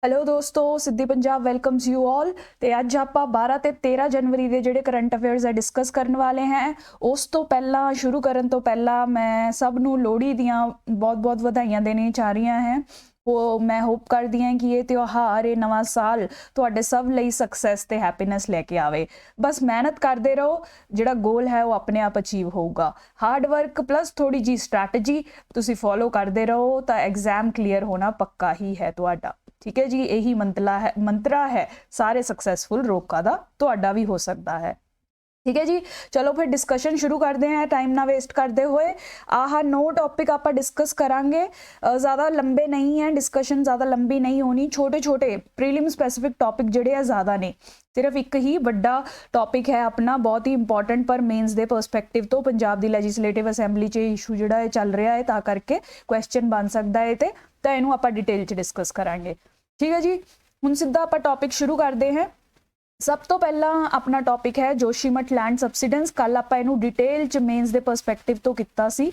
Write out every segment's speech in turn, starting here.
Hello दोस्तों, सिद्धि Punjab welcomes you all. ਤੇ ਅੱਜ ਆਪਾਂ 12 ਤੇ 13 ਜਨਵਰੀ ਦੇ ਜਿਹੜੇ ਕਰੰਟ ਅਫੇਅਰਸ ਹੈ ਡਿਸਕਸ ਕਰਨ ਵਾਲੇ ਹਾਂ। ਉਸ ਤੋਂ ਪਹਿਲਾਂ ਸ਼ੁਰੂ ਕਰਨ ਤੋਂ ਪਹਿਲਾਂ ਮੈਂ ਸਭ ਨੂੰ ਲੋਹੜੀ ਦੀਆਂ ਬਹੁਤ-ਬਹੁਤ ਵਧਾਈਆਂ ਦੇਣੀ ਚਾਹ ਰਹੀਆਂ ਹਾਂ। ਉਹ ਮੈਂ ਹੋਪ ਕਰਦੀ ਹਾਂ ਕਿ ਇਹ ਤਿਉਹਾਰ ਇਹ ਨਵਾਂ ਸਾਲ ਤੁਹਾਡੇ ਸਭ ਲਈ ਸਕਸੈਸ ਤੇ ਹੈਪੀਨੈਸ ਲੈ ਕੇ ਆਵੇ। ਬਸ ਮਿਹਨਤ ਕਰਦੇ ਰਹੋ, ਜਿਹੜਾ ਗੋਲ ਹੈ ਉਹ ਆਪਣੇ ਆਪ ਅਚੀਵ ਹੋਊਗਾ। ਹਾਰਡ ਵਰਕ ਪਲੱਸ ਥੋੜੀ ਜੀ ਸਟ੍ਰੈਟਜੀ ਤੁਸੀਂ ਫੋਲੋ ਕਰਦੇ ਰਹੋ ਤਾਂ ਐਗਜ਼ਾਮ ਕਲੀਅਰ ਹੋਣਾ ਪੱਕਾ ਹੀ ਹੈ ਤੁਹਾਡਾ। ठीक है जी, यही मंत्रा है सारे सक्सैसफुल लोगों का, तुहाडा भी हो सकता है। ठीक है जी, चलो फिर डिस्कशन शुरू करते हैं टाइम ना वेस्ट करते हुए। आह 9 टॉपिक आप डिस्कस करांगे, ज़्यादा लंबे नहीं हैं, डिस्कशन ज़्यादा लंबी नहीं होनी। छोटे छोटे प्रीलिम स्पैसिफिक टॉपिक जिहड़े आ ज़्यादा ने, सिर्फ एक ही बड़ा टॉपिक है अपना बहुत ही इंपॉर्टेंट पर मेन्स के परसपैक्टिव तो पंजाब की लैजिसलेटिव असैंबली च इशू जिहड़ा चल रहा है, तां करके क्वेश्चन बन सकता है तो इहनूं आपां डिटेल च डिस्कस करांगे। ठीक है जी, हुण सीधा आपां टॉपिक शुरू करते हैं। सब तो पहला अपना टॉपिक है जोशीमठ लैंड सबसिडेंस। कल आप इनू डिटेल च मेन्स के परसपैक्टिव तो किया सी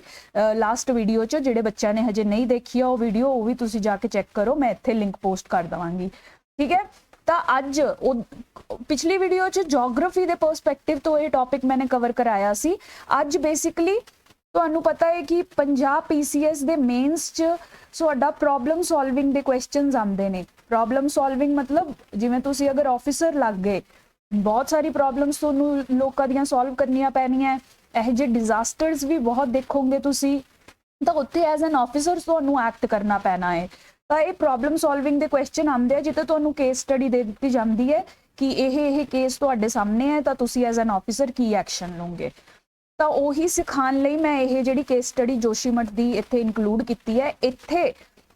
लास्ट वीडियो च। जिहड़े बच्चों ने हजे नहीं देखी वो वीडियो वो भी तुसी जाके चैक करो, मैं इत्थे लिंक पोस्ट कर देवांगी। ठीक है, तो अज पिछली वीडियो च जोग्राफी के परसपैक्टिव तो ये टॉपिक मैंने कवर कराया सी। अज बेसिकली ਤੁਹਾਨੂੰ पता है कि पंजाब PCS ਦੇ मेन्स च ਤੁਹਾਡਾ प्रॉब्लम सॉल्विंग ਦੇ क्वेश्चंस आते हैं। प्रॉब्लम सॉल्विंग मतलब जिवें तुसी अगर ऑफिसर लग गए, बहुत सारी प्रॉब्लम्स ਤੁਹਾਨੂੰ ਲੋਕਾਂ ਦੀਆਂ सॉल्व करनियां पैणियां। ਇਹ ਜਿਹੇ डिजास्टर्स भी बहुत देखोगे तुसी, ਤਾਂ ਉੱਥੇ ਐਜ਼ ਐਨ ऑफिसर ਤੁਹਾਨੂੰ एक्ट करना पैना है। ਤਾਂ ਇਹ प्रॉब्लम सॉल्विंग ਦੇ क्वेश्चन आते हैं जिते ਤੁਹਾਨੂੰ केस स्टडी दे दी जाती है कि ਇਹ केस ਤੁਹਾਡੇ सामने है, ਤਾਂ ਤੁਸੀਂ ਐਜ਼ ਐਨ ऑफिसर की एक्शन लोगे। ਤਾਂ ਉਹੀ ਸਿਖਾਉਣ ਲਈ ਮੈਂ ਇਹ ਜਿਹੜੀ ਕੇਸ ਸਟੱਡੀ ਜੋਸ਼ੀਮਠ ਦੀ ਇੱਥੇ ਇਨਕਲੂਡ ਕੀਤੀ ਹੈ। ਇੱਥੇ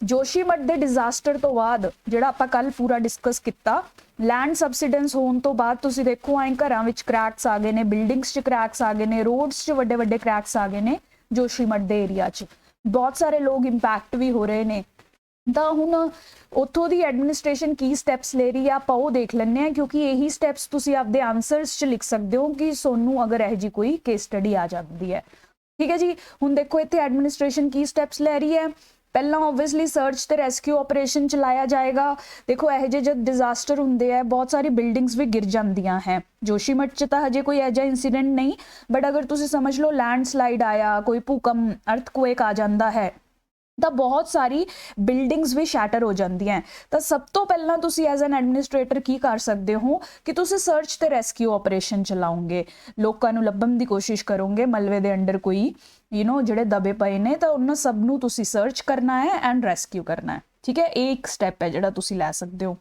ਜੋਸ਼ੀਮਠ ਦੇ ਡਿਜ਼ਾਸਟਰ ਤੋਂ ਬਾਅਦ ਜਿਹੜਾ ਆਪਾਂ ਕੱਲ ਪੂਰਾ ਡਿਸਕਸ ਕੀਤਾ, ਲੈਂਡ ਸਬਸਿਡੈਂਸ ਹੋਣ ਤੋਂ ਬਾਅਦ ਤੁਸੀਂ ਦੇਖੋ ਐਂ ਘਰਾਂ ਵਿੱਚ ਕ੍ਰੈਕਸ ਆ ਗਏ ਨੇ, ਬਿਲਡਿੰਗਸ 'ਚ ਕ੍ਰੈਕਸ ਆ ਗਏ ਨੇ, ਰੋਡਸ 'ਚ ਵੱਡੇ ਵੱਡੇ ਕ੍ਰੈਕਸ ਆ ਗਏ ਨੇ ਜੋਸ਼ੀਮਠ ਦੇ ਏਰੀਆ 'ਚ। ਬਹੁਤ ਸਾਰੇ ਲੋਕ ਇੰਪੈਕਟ ਵੀ ਹੋ ਰਹੇ ਨੇ। ਤਾਂ ਹੁਣ ਉੱਥੋਂ ਦੀ ਐਡਮਿਨਿਸਟ੍ਰੇਸ਼ਨ ਕੀ ਸਟੈਪਸ ਲੈ ਰਹੀ ਆ ਆਪਾਂ ਉਹ ਦੇਖ ਲੈਂਦੇ ਹਾਂ, ਕਿਉਂਕਿ ਇਹੀ ਸਟੈਪਸ ਤੁਸੀਂ ਆਪਦੇ ਆਨਸਰਸ 'ਚ ਲਿਖ ਸਕਦੇ ਹੋ ਕਿ ਤੁਹਾਨੂੰ ਅਗਰ ਇਹੋ ਜਿਹੀ ਕੋਈ ਕੇਸ ਸਟੱਡੀ ਆ ਜਾਂਦੀ ਹੈ। ਠੀਕ ਹੈ ਜੀ, ਹੁਣ ਦੇਖੋ ਇੱਥੇ ਐਡਮਿਨਿਸਟ੍ਰੇਸ਼ਨ ਕੀ ਸਟੈਪਸ ਲੈ ਰਹੀ ਹੈ। ਪਹਿਲਾਂ ਓਬਵੀਅਸਲੀ ਸਰਚ ਤੇ ਰੈਸਕਿਊ ਆਪਰੇਸ਼ਨ ਚਲਾਇਆ ਜਾਏਗਾ। ਦੇਖੋ ਇਹੋ ਜਿਹੇ ਜਦ ਡਿਜ਼ਾਸਟਰ ਹੁੰਦੇ ਆ ਬਹੁਤ ਸਾਰੀ ਬਿਲਡਿੰਗਸ ਵੀ ਗਿਰ ਜਾਂਦੀਆਂ ਹੈ। ਜੋਸ਼ੀਮਠ 'ਚ ਤਾਂ ਹਜੇ ਕੋਈ ਇਹੋ ਜਿਹਾ ਇੰਸੀਡੈਂਟ ਨਹੀਂ, ਬਟ ਅਗਰ ਤੁਸੀਂ ਸਮਝ ਲਓ ਲੈਂਡਸਲਾਈਡ ਆਇਆ, ਕੋਈ ਭੂਕੰਪ ਅਰਥਕੁਏਕ ਆ ਜਾਂਦਾ ਹੈ ਤਾਂ ਬਹੁਤ ਸਾਰੀ ਬਿਲਡਿੰਗਸ ਵੀ ਸ਼ੈਟਰ ਹੋ ਜਾਂਦੀਆਂ। ਤਾਂ ਸਭ ਤੋਂ ਪਹਿਲਾਂ ਤੁਸੀਂ ਐਜ਼ ਐਨ ਐਡਮਿਨਿਸਟ੍ਰੇਟਰ ਕੀ ਕਰ ਸਕਦੇ ਹੋ ਕਿ ਤੁਸੀਂ ਸਰਚ ਤੇ ਰੈਸਕਿਊ ਆਪਰੇਸ਼ਨ ਚਲਾਓਗੇ, ਲੋਕਾਂ ਨੂੰ ਲੱਭਣ ਦੀ ਕੋਸ਼ਿਸ਼ ਕਰੋਗੇ ਮਲਬੇ ਦੇ ਅੰਡਰ ਕੋਈ ਜਿਹੜੇ ਦਬੇ ਪਏ ਨੇ, ਤਾਂ ਉਹਨਾਂ ਸਭ ਨੂੰ ਤੁਸੀਂ ਸਰਚ ਕਰਨਾ ਹੈ ਐਂਡ ਰੈਸਕਿਊ ਕਰਨਾ ਹੈ। ਠੀਕ ਹੈ, ਇਹ ਇੱਕ ਸਟੈਪ ਹੈ ਜਿਹੜਾ ਤੁਸੀਂ ਲੈ ਸਕਦੇ ਹੋ।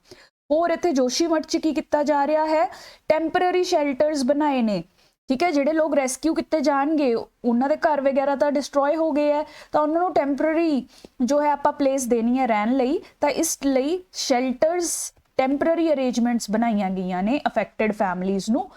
ਹੋਰ ਇੱਥੇ ਜੋਸ਼ੀਮਠ 'ਚ ਕੀ ਕੀਤਾ ਜਾ ਰਿਹਾ ਹੈ, ਟੈਂਪਰੇਰੀ ਸ਼ੈਲਟਰਸ ਬਣਾਏ ਨੇ। ठीक है, ਜਿਹੜੇ ਲੋਕ ਰੈਸਕਿਊ ਕੀਤੇ ਜਾਣਗੇ ਉਹਨਾਂ ਦੇ ਘਰ ਵਗੈਰਾ ਤਾਂ ਡਿਸਟਰੋਏ ਹੋ ਗਏ ਹੈ, ਤਾਂ ਉਹਨਾਂ ਨੂੰ ਟੈਂਪਰੇਰੀ ਜੋ ਹੈ ਆਪਾਂ ਪਲੇਸ ਦੇਣੀ ਹੈ ਰਹਿਣ ਲਈ। ਤਾਂ ਇਸ ਲਈ ਸ਼ੈਲਟਰਸ ਟੈਂਪਰੇਰੀ ਅਰੇਂਜਮੈਂਟਸ ਬਣਾਈਆਂ ਗਈਆਂ ਨੇ ਅਫੈਕਟਡ ਫੈਮਲੀਜ਼ ਨੂੰ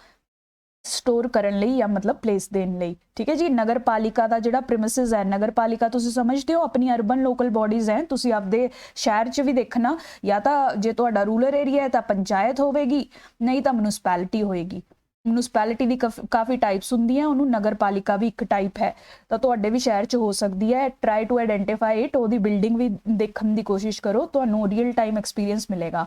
ਸਟੋਰ ਕਰਨ ਲਈ ਜਾਂ ਮਤਲਬ ਪਲੇਸ ਦੇਣ ਲਈ। ਠੀਕ ਹੈ ਜੀ, ਨਗਰ ਪਾਲਿਕਾ ਦਾ ਜਿਹੜਾ ਪ੍ਰੀਮਿਸਿਸ ਹੈ, ਨਗਰ ਪਾਲਿਕਾ ਤੁਸੀਂ ਸਮਝਦੇ ਹੋ ਆਪਣੀ ਅਰਬਨ ਲੋਕਲ ਬੋਡੀਜ਼ ਹੈ, ਤੁਸੀਂ ਆਪਦੇ ਸ਼ਹਿਰ 'ਚ ਵੀ ਦੇਖਣਾ, ਜਾਂ ਤਾਂ ਜੇ ਤੁਹਾਡਾ ਰੂਰਲ ਏਰੀਆ ਹੈ ਤਾਂ ਪੰਚਾਇਤ ਹੋਵੇਗੀ, ਨਹੀਂ ਤਾਂ ਮਿਊਨਿਸਪੈਲਿਟੀ ਹੋਏਗੀ। ਮਿਊਨਿਸਪੈਲਿਟੀ ਦੀ ਕਾਫੀ ਟਾਈਪਸ ਹੁੰਦੀਆਂ, ਉਹਨੂੰ ਨਗਰ ਪਾਲਿਕਾ ਵੀ ਇੱਕ ਟਾਈਪ ਹੈ, ਤਾਂ ਤੁਹਾਡੇ ਵੀ ਸ਼ਹਿਰ 'ਚ ਹੋ ਸਕਦੀ ਹੈ। ਟਰਾਈ ਟੂ ਆਈਡੈਂਟੀਫਾਈ ਇਟ, ਉਹਦੀ ਬਿਲਡਿੰਗ ਵੀ ਦੇਖਣ ਦੀ ਕੋਸ਼ਿਸ਼ ਕਰੋ, ਤੁਹਾਨੂੰ ਰੀਅਲ ਟਾਈਮ ਐਕਸਪੀਰੀਅੰਸ ਮਿਲੇਗਾ।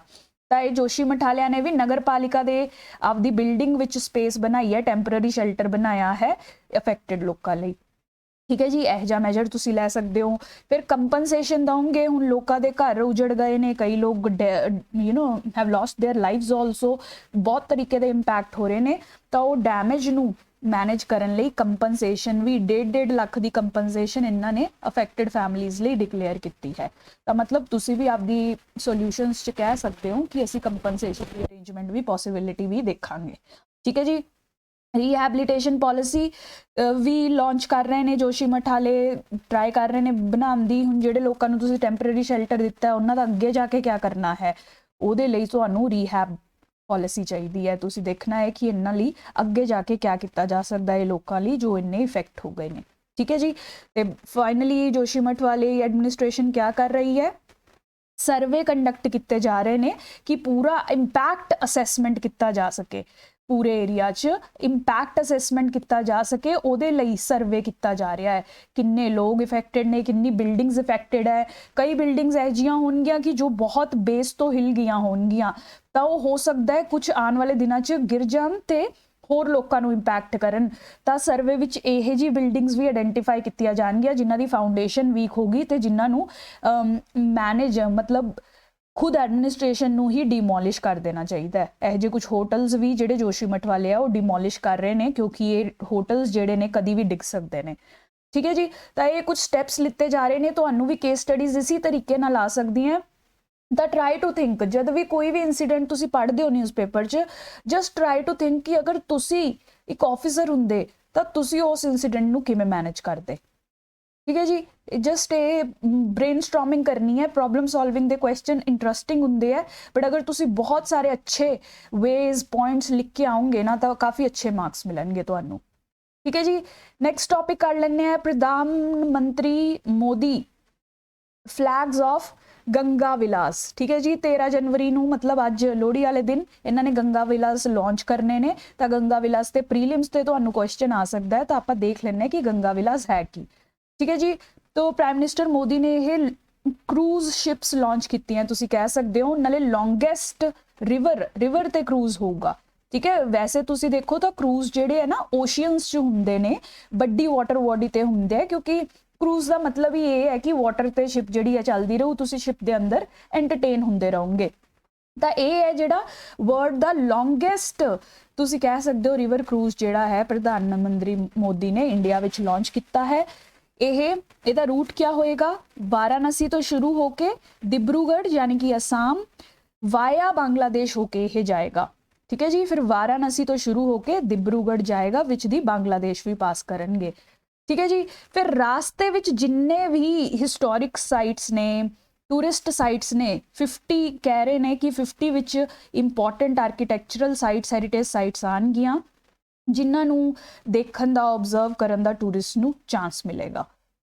ਤਾਂ ਇਹ ਜੋਸ਼ੀਮਠ ਵਾਲਿਆਂ ਨੇ ਵੀ ਨਗਰ ਪਾਲਿਕਾ ਦੇ ਆਪਦੀ ਬਿਲਡਿੰਗ ਵਿੱਚ ਸਪੇਸ ਬਣਾਈ ਹੈ, ਟੈਂਪਰੇਰੀ ਸ਼ੈਲਟਰ ਬਣਾਇਆ ਹੈ ਅਫੈਕਟਡ ਲੋਕਾਂ ਲਈ। ਠੀਕ ਹੈ ਜੀ, ਇਹ ਜਿਹਾ ਮੈਜਰ ਤੁਸੀਂ ਲੈ ਸਕਦੇ ਹੋ। ਫਿਰ ਕੰਪਨਸੇਸ਼ਨ ਦਓਗੇ, ਹੁਣ ਲੋਕਾਂ ਦੇ ਘਰ ਉਜੜ ਗਏ ਨੇ, ਕਈ ਲੋਕ have lost their lives also, ਬਹੁਤ ਤਰੀਕੇ ਦੇ ਇੰਪੈਕਟ ਹੋ ਰਹੇ ਨੇ। ਤਾਂ ਉਹ ਡੈਮੇਜ ਨੂੰ ਮੈਨੇਜ ਕਰਨ ਲਈ ਕੰਪਨਸੇਸ਼ਨ ਵੀ 1.5 ਲੱਖ ਦੀ ਕੰਪਨਸੇਸ਼ਨ ਇਹਨਾਂ ਨੇ ਅਫੈਕਟਡ ਫੈਮਲੀਜ਼ ਲਈ ਡਿਕਲੇਅਰ ਕੀਤੀ ਹੈ। ਤਾਂ ਮਤਲਬ ਤੁਸੀਂ ਵੀ ਆਪਦੀ ਸੋਲਿਊਸ਼ਨਸ 'ਚ ਕਹਿ ਸਕਦੇ ਹੋ ਕਿ ਅਸੀਂ ਕੰਪਨਸੇਸ਼ਨ ਦੀ ਅਰੇਂਜਮੈਂਟ ਵੀ ਪੋਸੀਬਿਲਿਟੀ ਵੀ ਦੇਖਾਂਗੇ। ਠੀਕ ਹੈ ਜੀ, ਰੀਹੈਬਲੀਟੇਸ਼ਨ ਪੋਲਿਸੀ ਵੀ ਲਾਂਚ ਕਰ ਰਹੇ ਨੇ ਜੋਸ਼ੀਮਠ ਵਾਲੇ, ਟਰਾਈ ਕਰ ਰਹੇ ਨੇ ਬਣਾਉਣ ਦੀ। ਹੁਣ ਜਿਹੜੇ ਲੋਕਾਂ ਨੂੰ ਤੁਸੀਂ ਟੈਂਪਰੇਰੀ ਸ਼ੈਲਟਰ ਦਿੱਤਾ ਉਹਨਾਂ ਦਾ ਅੱਗੇ ਜਾ ਕੇ ਕੀ ਕਰਨਾ ਹੈ, ਉਹਦੇ ਲਈ ਤੁਹਾਨੂੰ ਰੀਹੈਬ ਪੋਲਿਸੀ ਚਾਹੀਦੀ ਹੈ। ਤੁਸੀਂ ਦੇਖਣਾ ਹੈ ਕਿ ਇਹਨਾਂ ਲਈ ਅੱਗੇ ਜਾ ਕੇ ਕੀ ਕੀਤਾ ਜਾ ਸਕਦਾ ਹੈ ਲੋਕਾਂ ਲਈ ਜੋ ਇੰਨੇ ਇਫੈਕਟ ਹੋ ਗਏ ਨੇ। ਠੀਕ ਹੈ ਜੀ, ਤੇ ਫਾਈਨਲੀ ਜੋਸ਼ੀਮਠ ਵਾਲੀ ਐਡਮਿਨਿਸਟ੍ਰੇਸ਼ਨ ਕੀ ਕਰ ਰਹੀ ਹੈ, ਸਰਵੇ ਕੰਡਕਟ ਕੀਤੇ ਜਾ ਰਹੇ ਨੇ ਕਿ ਪੂਰਾ ਇੰਪੈਕਟ ਅਸੈਸਮੈਂਟ ਕੀਤਾ ਜਾ ਸਕੇ। पूरे एरिया च इंपैक्ट असैसमेंट किया जा सके ਉਹਦੇ ਲਈ ਸਰਵੇ ਕੀਤਾ ਜਾ ਰਿਹਾ ਹੈ ਕਿੰਨੇ ਲੋग ਇਫੈਕਟਡ ਨੇ ਕਿੰਨੀ ਬਿਲਡਿੰਗਸ ਇਫੈਕਟਡ ਹੈ ਕਈ ਬਿਲਡਿੰਗਸ ਇਹ ਜੀਆਂ ਹੋਣਗੀਆਂ ਕਿ ਜੋ ਬਹੁਤ ਬੇਸ ਤੋਂ ਹਿਲ ਗਈਆਂ ਹੋਣਗੀਆਂ ਤਾਂ ਉਹ ਹੋ ਸਕਦਾ ਹੈ ਕੁਝ ਆਉਣ ਵਾਲੇ ਦਿਨਾਂ 'ਚ ਗਿਰ ਜਾਣ ਤੇ ਹੋਰ ਲੋਕਾਂ ਨੂੰ ਇੰਪੈਕਟ ਕਰਨ ਤਾਂ ਸਰਵੇ ਵਿੱਚ ਇਹ ਜੀ ਬਿਲਡਿੰਗਸ ਵੀ ਆਇਡੈਂਟੀਫਾਈ ਕੀਤੀਆਂ ਜਾਣਗੀਆਂ ਜਿਨ੍ਹਾਂ ਦੀ ਫਾਊਂਡੇਸ਼ਨ ਵੀਕ ਹੋਗੀ ਤੇ ਜਿਨ੍ਹਾਂ ਨੂੰ ਮੈਨੇਜ मतलब खुद एडमिनिस्ट्रेशन ਨੂੰ ਹੀ डिमोलिश कर देना चाहिए है ਇਹ ਜੇ ਕੁਝ ਹੋਟਲਸ ਵੀ ਜਿਹੜੇ ਜੋਸ਼ੀਮਠ ਵਾਲੇ ਆ ਉਹ डिमोलिश कर रहे ਨੇ ਕਿਉਂਕਿ ਇਹ ਹੋਟਲਸ ਜਿਹੜੇ ਨੇ ਕਦੀ ਵੀ ਡਿੱਗ ਸਕਦੇ ਨੇ ਠੀਕ ਹੈ ਜੀ ਤਾਂ ਇਹ ਕੁਝ ਸਟੈਪਸ ਲਿੱਤੇ ਜਾ ਰਹੇ ਨੇ ਤੁਹਾਨੂੰ ਵੀ ਕੇਸ ਸਟੱਡੀਜ਼ ਇਸੇ ਤਰੀਕੇ ਨਾਲ ਆ ਸਕਦੀਆਂ ਤਾਂ ਟਰਾਈ ਟੂ ਥਿੰਕ ਜਦ ਵੀ ਕੋਈ ਵੀ ਇਨਸੀਡੈਂਟ ਤੁਸੀਂ ਪੜ੍ਹਦੇ ਹੋ ਨਿਊਜ਼ਪੇਪਰ 'ਚ ਜਸਟ ਟਰਾਈ ਟੂ ਥਿੰਕ ਕਿ ਅਗਰ ਤੁਸੀਂ ਇੱਕ ਆਫੀਸਰ ਹੁੰਦੇ ਤਾਂ ਤੁਸੀਂ ਉਸ ਇਨਸੀਡੈਂਟ ਨੂੰ ਕਿਵੇਂ ਮੈਨੇਜ ਕਰਦੇ ठीक है जी जस्ट ये ब्रेनस्टॉर्मिंग करनी है प्रॉब्लम सॉल्विंग दे क्वेश्चन इंटरेस्टिंग होंगे है बट अगर तुसी बहुत सारे अच्छे वेज पॉइंट्स लिख के आओगे ना तो काफ़ी अच्छे मार्क्स मिलेंगे तुहानू ठीक है जी नैक्सट टॉपिक कर लेने हैं प्रधानमंत्री मोदी फ्लैग्स ऑफ गंगा विलास ठीक है जी 13 जनवरी ਨੂੰ मतलब ਅੱਜ ਲੋਹੜੀ ਵਾਲੇ ਦਿਨ ਇਹਨਾਂ ਨੇ ਗੰਗਾ ਵਿਲਾਸ ਲਾਂਚ ਕਰਨੇ ਨੇ ਤਾਂ ਗੰਗਾ ਵਿਲਾਸ ਤੇ ਪ੍ਰੀਲਿਮਸ ਤੇ ਤੁਹਾਨੂੰ ਕੁਐਸਚਨ ਆ ਸਕਦਾ ਹੈ ਤਾਂ ਆਪਾਂ ਦੇਖ ਲੈਣੇ ਕਿ ਗੰਗਾ ਵਿਲਾਸ ਹੈ ਕੀ ठीक है जी तो प्राइम मिनिस्टर मोदी ने यह क्रूज शिप्स लॉन्च की हैं तुसी कह सकते हो नाले लॉन्गेस्ट रिवर ते क्रूज होगा ठीक है वैसे तुसी देखो तो क्रूज जेडे है ना ओशियंस च हुंदे ने बड़ी वाटर बॉडी ते हुंदे क्योंकि क्रूज का मतलब ही ये है कि वाटर ते शिप जिहड़ी है चलदी रहू तुसी शिप दे अंदर एंटरटेन हुंदे रहोगे ਤਾਂ ਇਹ ਹੈ ਜਿਹੜਾ ਵਰਲਡ ਦਾ ਲੌਂਗੈਸਟ ਤੁਸੀਂ ਕਹਿ ਸਕਦੇ ਹੋ ਰਿਵਰ ਕਰੂਜ਼ ਜਿਹੜਾ ਹੈ ਪ੍ਰਧਾਨ ਮੰਤਰੀ ਮੋਦੀ ਨੇ ਇੰਡੀਆ ਵਿੱਚ ਲਾਂਚ ਕੀਤਾ ਹੈ ਇਹਦਾ रूट क्या होएगा वाराणसी तो शुरू होके डिब्रूगढ़ यानी कि असम वाया बांग्लादेश होके यह जाएगा ठीक है जी फिर वाराणसी तो शुरू होके डिब्रूगढ़ जाएगा विच दी बांग्लादेश भी पास करेंगे ठीक है जी फिर रास्ते विच जिन्ने भी हिस्टोरिक साइट्स ने टूरिस्ट साइट्स ने 50 कह रहे ने कि 50 विच इंपॉर्टेंट आर्कीटैक्चरल साइट्स हैरीटेज साइट्स आनगियां जिन्हां नूं देखण दा ऑब्जर्व करन दा टूरिस्ट नूं चांस मिलेगा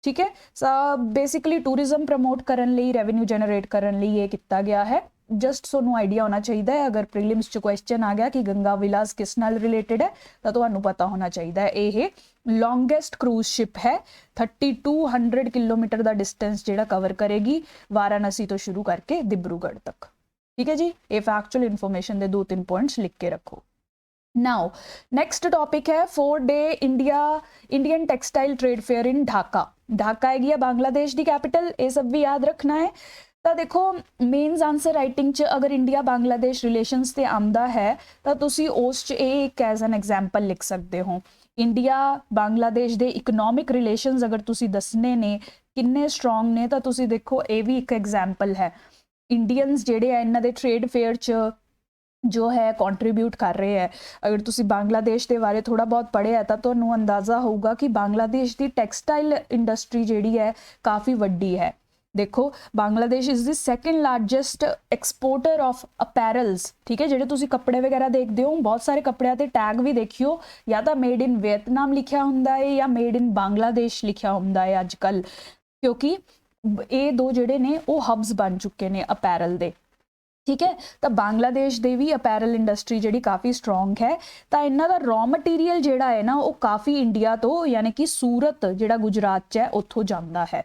ठीक है सो बेसिकली टूरिज्म प्रमोट करन लई रेवेन्यू जनरेट करन लई ये किया गया है जस्ट सोनू आइडिया होना चाहिए है अगर प्रीलिम्स च क्वेश्चन आ गया कि गंगा विलास किस नाल रिलेटेड है तो तुहानू पता होना चाहिए है ये लॉन्गेस्ट क्रूज शिप है 3200 किलोमीटर का डिस्टेंस जिहड़ा कवर करेगी वाराणसी तो शुरू करके डिब्रूगढ़ तक ठीक है जी ये फैक्चुअल इन्फॉर्मेशन के 2-3 पॉइंट्स लिख के रखो नाउ नेक्स्ट टॉपिक है 4-डे Indian textile trade fair in Dhaka हैगी है बांग्लादेश की कैपिटल ये सब भी याद रखना है तो देखो मेन्स आंसर राइटिंग च अगर इंडिया बांग्लादेश रिलेशनस ते आंदा है तो तुसी उस च एक एज एन एग्जाम्पल लिख सकते हो इंडिया बांग्लादेश दे इकनॉमिक रिलेशनस अगर तुसी दसने ने किन्ने स्ट्रोंग ने तो तुसी देखो ये भी एक एग्जाम्पल है इंडियंस जेडे है इन्हां दे ट्रेड फेयर च जो है कंट्रीब्यूट कर रहे हैं अगर तुसी बांग्लादेश के बारे थोड़ा बहुत पढ़िया तो तुहानू अंदाज़ा होगा कि बांग्लादेश की टैक्सटाइल इंडस्ट्री जिहड़ी है काफ़ी वड्डी है देखो Bangladesh is the second largest exporter of apparels ठीक है जिहड़े तुसी कपड़े वगैरह देखते हो बहुत सारे कपड़िया ते टैग भी देखियो या तो मेड इन वियतनाम लिखा हुंदा है या मेड इन बांग्लादेश लिखा हुंदा है अजकल क्योंकि ये दो जिहड़े ने वो हब्स बन चुके ने अपैरल दे ठीक है तो बांग्लादेश दे भी अपैरल इंडस्ट्री जी काफ़ी स्ट्रोंग है तो इन्हों का रॉ मटीरियल जोड़ा है ना वो काफ़ी इंडिया तो यानी कि सूरत जोड़ा गुजरात च है उत्थों जाता है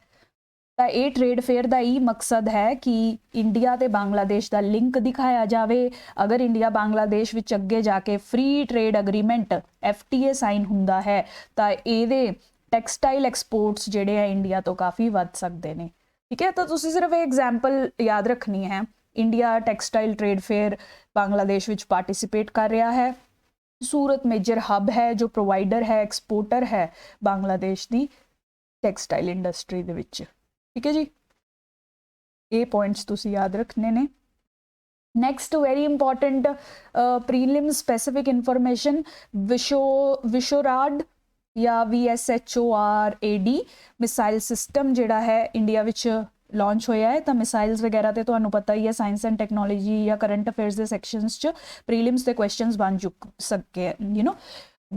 तो ये ट्रेड फेयर का यही मकसद है कि इंडिया ते बांग्लादेश का लिंक दिखाया जाए अगर इंडिया बांग्लादेश विच अगे जाके free trade agreement FTA sign हुंदा है तो ये टैक्सटाइल एक्सपोर्ट्स जोड़े है इंडिया तो काफ़ी वध सकते हैं ठीक है तो तुसीं सिर्फ एग्जाम्पल याद रखनी है India textile trade fair Bangladesh विच पार्टिसिपेट कर रहा है सूरत मेजर हब है जो प्रोवाइडर है एक्सपोर्टर है बांग्लादेश की टैक्सटाइल इंडस्ट्री दे विच ठीक है जी ये पॉइंट्स तुसी याद रखने ने next very important prelim specific information VSHORAD या VSHORAD मिसाइल सिस्टम जिहड़ा है इंडिया विच लॉन्च होया है तो मिसाइल्स वगैरह तो तुहानू पता ही है साइंस एंड टैक्नोलॉजी या करंट अफेयर्स के सैक्शनस च प्रीलिम्स के क्वेश्चंस बन चुक सके यू नो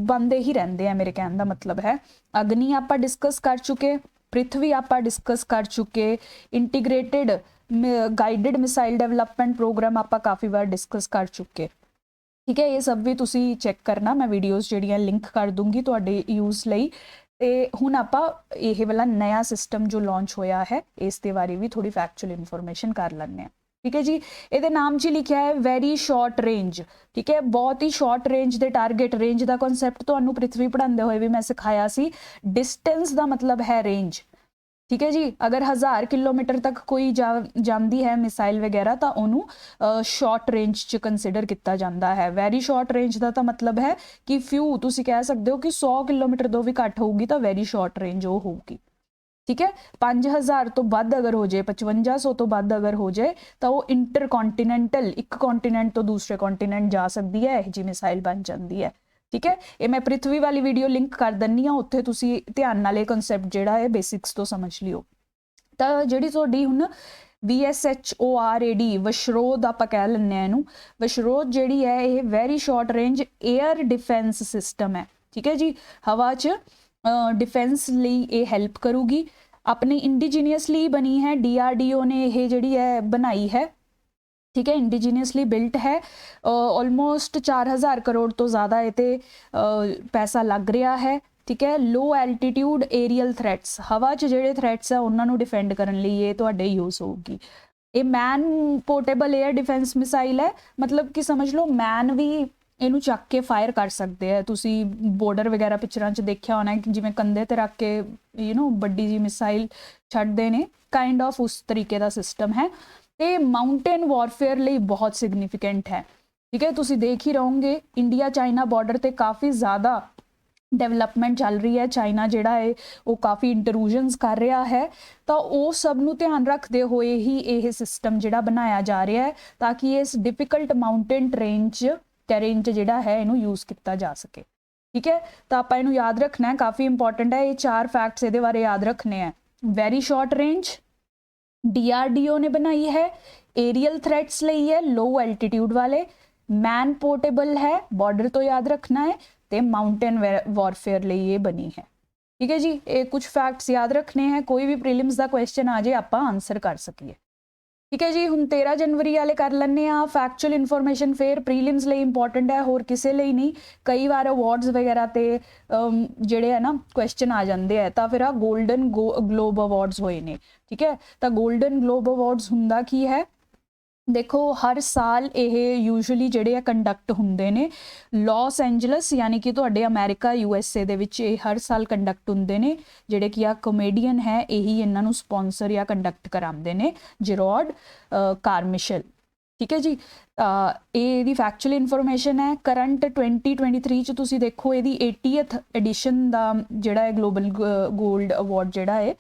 बनते ही रहते हैं मेरे कहने का मतलब है अग्नि आप डिस्कस कर चुके पृथ्वी आप डिस्कस कर चुके integrated guided missile development programme आप काफ़ी बार डिस्कस कर चुके ठीक है। ये सब भी तुसी चैक करना, मैं वीडियोज़ ਜਿਹੜੀਆਂ लिंक कर दूंगी ਤੁਹਾਡੇ यूज़ ਲਈ। ਤੇ ਹੁਣ ਆਪਾਂ ਇਹ ਵਾਲਾ नया सिस्टम जो लॉन्च होया है इस ਦੇ ਬਾਰੇ ਵੀ थोड़ी फैक्चुअल इन्फॉर्मेशन कर ਲੈਂਦੇ हैं। ठीक है जी। ये नाम च लिखा है वेरी शॉर्ट रेंज। ठीक है, बहुत ही शॉर्ट रेंज दे टारगेट। रेंज का कॉन्सैप्ट तो पृथ्वी पढ़ाते हुए भी मैं सिखाया सी। डिस्टेंस का मतलब है रेंज। ठीक है जी। अगर 1000 किलोमीटर तक कोई जाती है मिसाइल वगैरह तो उन्होंने शॉर्ट रेंज च कंसिडर किया जाता है। वैरी शॉर्ट रेंज का तो मतलब है कि फ्यू, तुसी कह सकते हो कि 100 किलोमीटर तो भी घट होगी तो वैरी शॉर्ट रेंज वो होगी। ठीक है, 5000 तो बद अगर हो जाए, 5500 तो बद अगर हो जाए तो वो इंटर कॉन्टीनेंटल, एक कॉन्टीनेंट तो दूसरे कॉन्टीनेंट जा सकती है, यह जी मिसाइल बन जाती है। ठीक है, ये मैं पृथ्वी वाली वीडियो लिंक कर दिनी हाँ, उत्थे तुसी ध्यान नाल ये कॉन्सैप्ट जिहड़ा है बेसिक्स तो समझ लियो। तो जिहड़ी तुहाडी हुण VSHORAD वशरोध आपां कह लैंदे आ इहनूं। वशरोध जिहड़ी है ये very short range air defence system है। ठीक है जी, हवा च डिफेंस लई ये हैल्प करूगी। अपनी इंडिजीनियसली बनी है, DRDO ने यह जिहड़ी है बनाई है। ठीक है, इंडिजीनियसली बिल्ट है। ऑलमोस्ट 4000 करोड़ तो ज़्यादा इते पैसा लग रहा है। ठीक है, लो एल्टीट्यूड एरियल थ्रैट्स, हवा च जिहड़े थ्रैट्स है उन्होंने डिफेंड करने लिए ये तुहाडे यूज़ होगी। ये man portable air defence missile है, मतलब कि समझ लो मैन भी इनू चक के फायर कर सकते हैं। तुसी बॉर्डर वगैरह पिक्चरां च देखिया होना है जिवें कंधे ते रख के बड़ी जी मिसाइल छड्डदे ने, काइंड ऑफ उस तरीके का सिस्टम है। तो माउंटेन वॉरफेयर लिए बहुत सिग्निफिकेंट है। ठीक है, तुसी देख ही रहोगे इंडिया चाइना बॉर्डर ते काफ़ी ज़्यादा डेवलपमेंट चल रही है। चाइना जिहड़ा है वो काफ़ी इंटरूजनस कर रहा है, तो वो सब नूं ध्यान रखते हुए ही ये सिस्टम जिहड़ा बनाया जा रहा है ताकि इस डिफिकल्ट माउंटेन टेरेन जिहड़ा है इनू यूज़ किया जा सके। ठीक है, तो आप इनू याद रखना है, काफ़ी इंपॉर्टेंट है। ये 4 फैक्ट्स ये बारे याद रखने हैं। वेरी शॉर्ट रेंज DRDO ने बनाई है, एरियल थ्रेट्स ਲਈ है, लो एल्टीट्यूड वाले, मैन पोर्टेबल है, बॉर्डर तो याद रखना है, तो माउंटेन वॉरफेयर ਲਈ ये बनी है। ठीक है जी, ये कुछ फैक्ट्स याद रखने हैं, कोई भी प्रीलिम्स का क्वेश्चन आ जाए आप आंसर कर सकिए। ठीक है जी, हुण 13 जनवरी वाले कर लैंने आ। फैक्चुअल इन्फॉर्मेशन फिर प्रीलिम्स लिए इंपॉर्टेंट है, होर किसी लिए नहीं। कई बार अवार्ड्स वगैरह ते जिहड़े है ना क्वेश्चन आ जाते हैं, तो फिर गोल्डन ग्लोब अवार्ड्स होए ने। ठीक है, तो गोल्डन ग्लोब अवार्ड्स हुंदा की है, देखो हर साल ये यूजुअली जिहड़े कंडक्ट हुंदे ने लॉस एंजलस यानी कि तुहाडे अमेरिका USA दे विच हर साल कंडक्ट हुंदे ने। जिहड़े कि आ कॉमेडियन है यही इन्हां नूं स्पॉन्सर या कंडक्ट करांदे ने, जेरोड कार्मिशेल। ठीक है जी, ये फैक्चुअल इन्फॉर्मेशन है। करंट 2023 च तुसीं देखो ये 80th एडिशन का जिहड़ा है ग्लोबल गोल्ड अवार्ड जिहड़ा है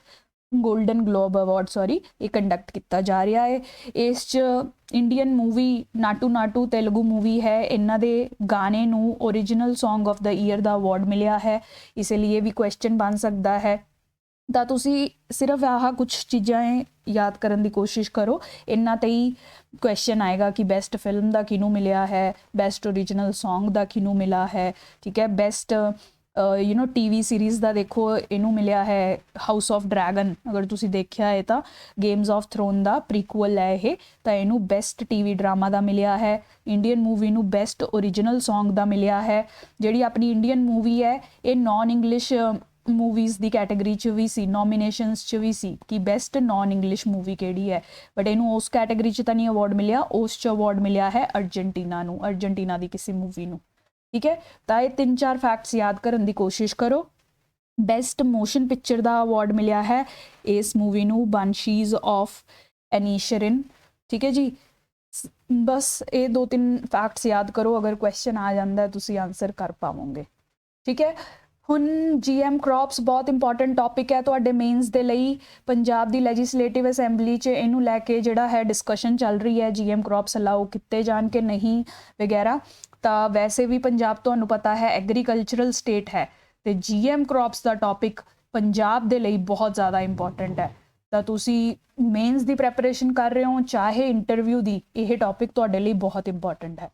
गोल्डन ग्लोब अवार्ड सॉरी ये कंडक्ट किया जा रहा है। इस Indian movie Naatu Naatu Telugu movie है, इन्हां दे गाने नूं original song of the year का अवार्ड मिलिया है, इसलिए भी क्वेश्चन बन सकता है। तो तुसी सिर्फ आह कुछ चीज़ें याद करने की कोशिश करो, इन्ना ते ही क्वेश्चन आएगा कि बेस्ट फिल्म का किनू मिलिया है, बेस्ट ओरिजिनल सॉन्ग का किनू मिला है। ठीक है, बेस्ट TV सीरीज़ का देखो इनू मिलिया है हाउस ऑफ ड्रैगन, अगर तुसी देखिया है तो गेम्स ऑफ थ्रोन का प्रीक्वल है ये, तो इनू बेस्ट TV ड्रामा का मिलिया है। इंडियन मूवी नू बेस्ट ओरिजिनल सॉन्ग का मिलिया है। जिहड़ी अपनी इंडियन मूवी है ये नॉन इंग्लिश मूवीज़ की कैटेगरी च भी सी, नॉमीनेशनस च भी सी कि बेस्ट नॉन इंग्लिश मूवी केड़ी है, बट इनू उस कैटेगरी च तो नहीं अवार्ड मिलिया, उस च अवार्ड मिलिया है अर्जेंटीना नू, अर्जेंटीना की किसी मूवी नू। ठीक है, तो ये 3-4 फैक्ट्स याद करने की कोशिश करो। बेस्ट मोशन पिक्चर का अवार्ड मिलिया है इस मूवी नू बांशीज़ ऑफ इनिशरिन। ठीक है जी, बस ये 2-3 फैक्ट्स याद करो, अगर क्वेश्चन आ जाता है तुसी आंसर कर पाओगे। ठीक है, हुण GM क्रॉप्स बहुत इंपॉर्टेंट टॉपिक है तुहाडे मेन्स दे लई। पंजाब दी लैजिसलेटिव असैंबली च इनू लैके जिहड़ा है डिस्कशन चल रही है, GM क्रॉप्स अलाउ किते जान के नहीं वगैरह। तो वैसे भी पंजाब तुहानू पता है एग्रीकल्चरल स्टेट है, तो GM क्रॉप्स का टॉपिक पंजाब दे लई बहुत ज़्यादा इंपॉर्टेंट है। तो तुसी मेन्स की प्रैपरेशन कर रहे हो चाहे इंटरव्यू की, यह टॉपिक तुहाडे लई बहुत इंपॉर्टेंट है।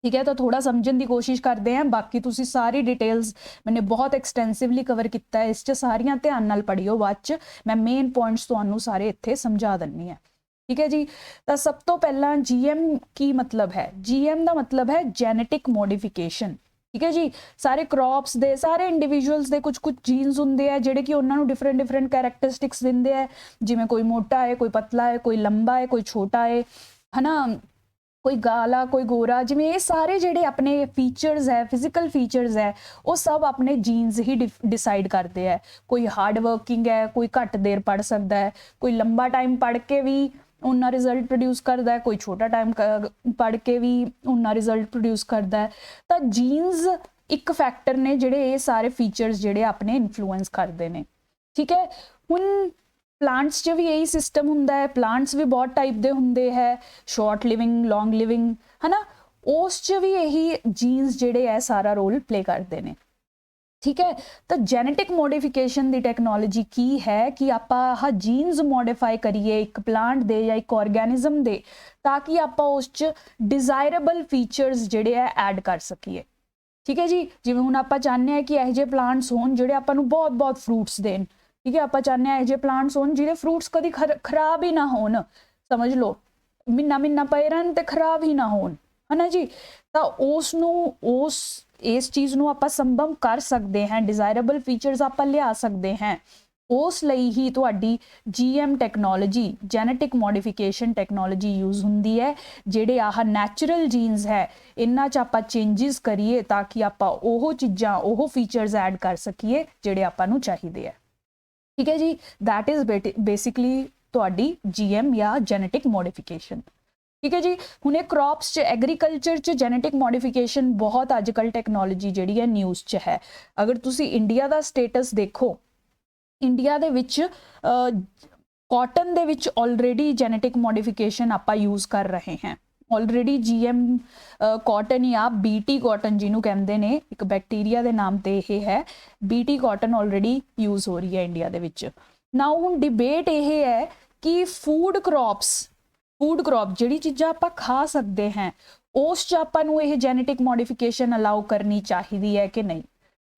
ठीक है, तो थोड़ा समझने की कोशिश करते हैं। बाकी तुसी सारी डिटेल्स मैंने बहुत एक्सटेंसिवली कवर किया है, इस सारियां ध्यान नाल पढ़ियो, बाद च मैं मेन पॉइंट्स तुहानू सारे इत्थे समझा दिंदी है। ठीक है जी। तो सब तो पहला जीएम की मतलब है, जीएम का मतलब है जेनेटिक मॉडिफिकेशन। ठीक है जी। सारे क्रॉप्स दे सारे इंडिविजुअल्स दे कुछ कुछ जीन्स होंगे है ਜਿਹੜੇ कि उन्होंने डिफरेंट डिफरेंट कैरेक्टरिस्टिक्स देंगे है, जिमें कोई मोटा है, कोई पतला है, कोई लंबा है, कोई छोटा है ना, कोई गाला, कोई गोरा, जिमें ये सारे जेडे अपने फीचर्स है, फिजिकल फीचर्स है, वो सब अपने जीन्स ही डिसाइड करते हैं। कोई हार्ड वर्किंग है, कोई घट देर पढ़ सकता है, कोई लंबा टाइम पढ़ के भी उन्ना रिजल्ट प्रोड्यूस करता है, कोई छोटा टाइम पढ़ के भी उन्ना रिजल्ट प्रोड्यूस करता है। तो जीन्स एक फैक्टर ने जेडे ये सारे फीचर्स जेडे अपने इन्फ्लुएंस करते हैं। ठीक है। हुण प्लांट्स च भी यही सिस्टम हुंदा है, प्लांट्स भी बहुत टाइप के होंगे है, शॉर्ट लिविंग, लॉन्ग लिविंग, है ना, उस च भी यही जीन्स जेडे है सारा रोल प्ले करते हैं। ठीक है। तो जेनेटिक मॉडिफिकेशन की टैक्नोलॉजी की है कि आप जीन्स मॉडिफाई करिए एक प्लांट दे या एक ऑर्गेनिज्म दे, ताकि आप उस डिजायरेबल फीचर्स जेडे है ऐड कर सकीए। ठीक है जी। जिवें हुण आप चाहते हैं कि यह जे प्लांट्स होण जेडे आपां नूं बहुत बहुत फ्रूट्स देन। ठीक है। आप चाहते हैं जो प्लांट्स हो जिहदे फ्रूट्स कभी खराब ही ना हो, समझ लो महीना महीना पे रहन ते खराब ही ना हो, है ना जी। तो उस इस चीज़ नूं आपां संभव कर सकते हैं, डिजायरेबल फीचर्स आपां लिया सकते हैं। उस लई ही तुहाडी GM technology, genetic modification technology use हुंदी है, जेडे आह नैचुरल जीन्स है इन्हां च आपां चेंजिस करिए ताकि आपां ओह चीज़ां ओह फीचर्स ऐड कर सकीए जेडे आपां नूं चाहीदे है। ठीक है जी। दैट इज बेसिकली तुहाडी जीएम या जेनेटिक मॉडिफिकेशन। ठीक है जी। हुण ये क्रॉप्स च एग्रीकल्चर च जेनेटिक मॉडिफिकेशन बहुत अजकल टैक्नोलॉजी जिहड़ी है न्यूज़ च है। अगर तुसी इंडिया का स्टेटस देखो, इंडिया दे विच कॉटन दे विच ऑलरेडी जेनेटिक मॉडिफिकेशन आपां यूज़ कर रहे हैं। ऑलरेडी जीएम कॉटन या बीटी कॉटन जिन्हों कहते हैं, एक बैक्टीरिया के नाम से यह है, बीटी कॉटन ऑलरेडी यूज़ हो रही है इंडिया के विच। नाउ हुण डिबेट यह है कि फूड क्रॉप जिहड़ी चीज़ां आपां खा सकते हैं उस च आपां नूं यह जेनेटिक मॉडिफिकेशन अलाउ करनी चाहिए है कि नहीं।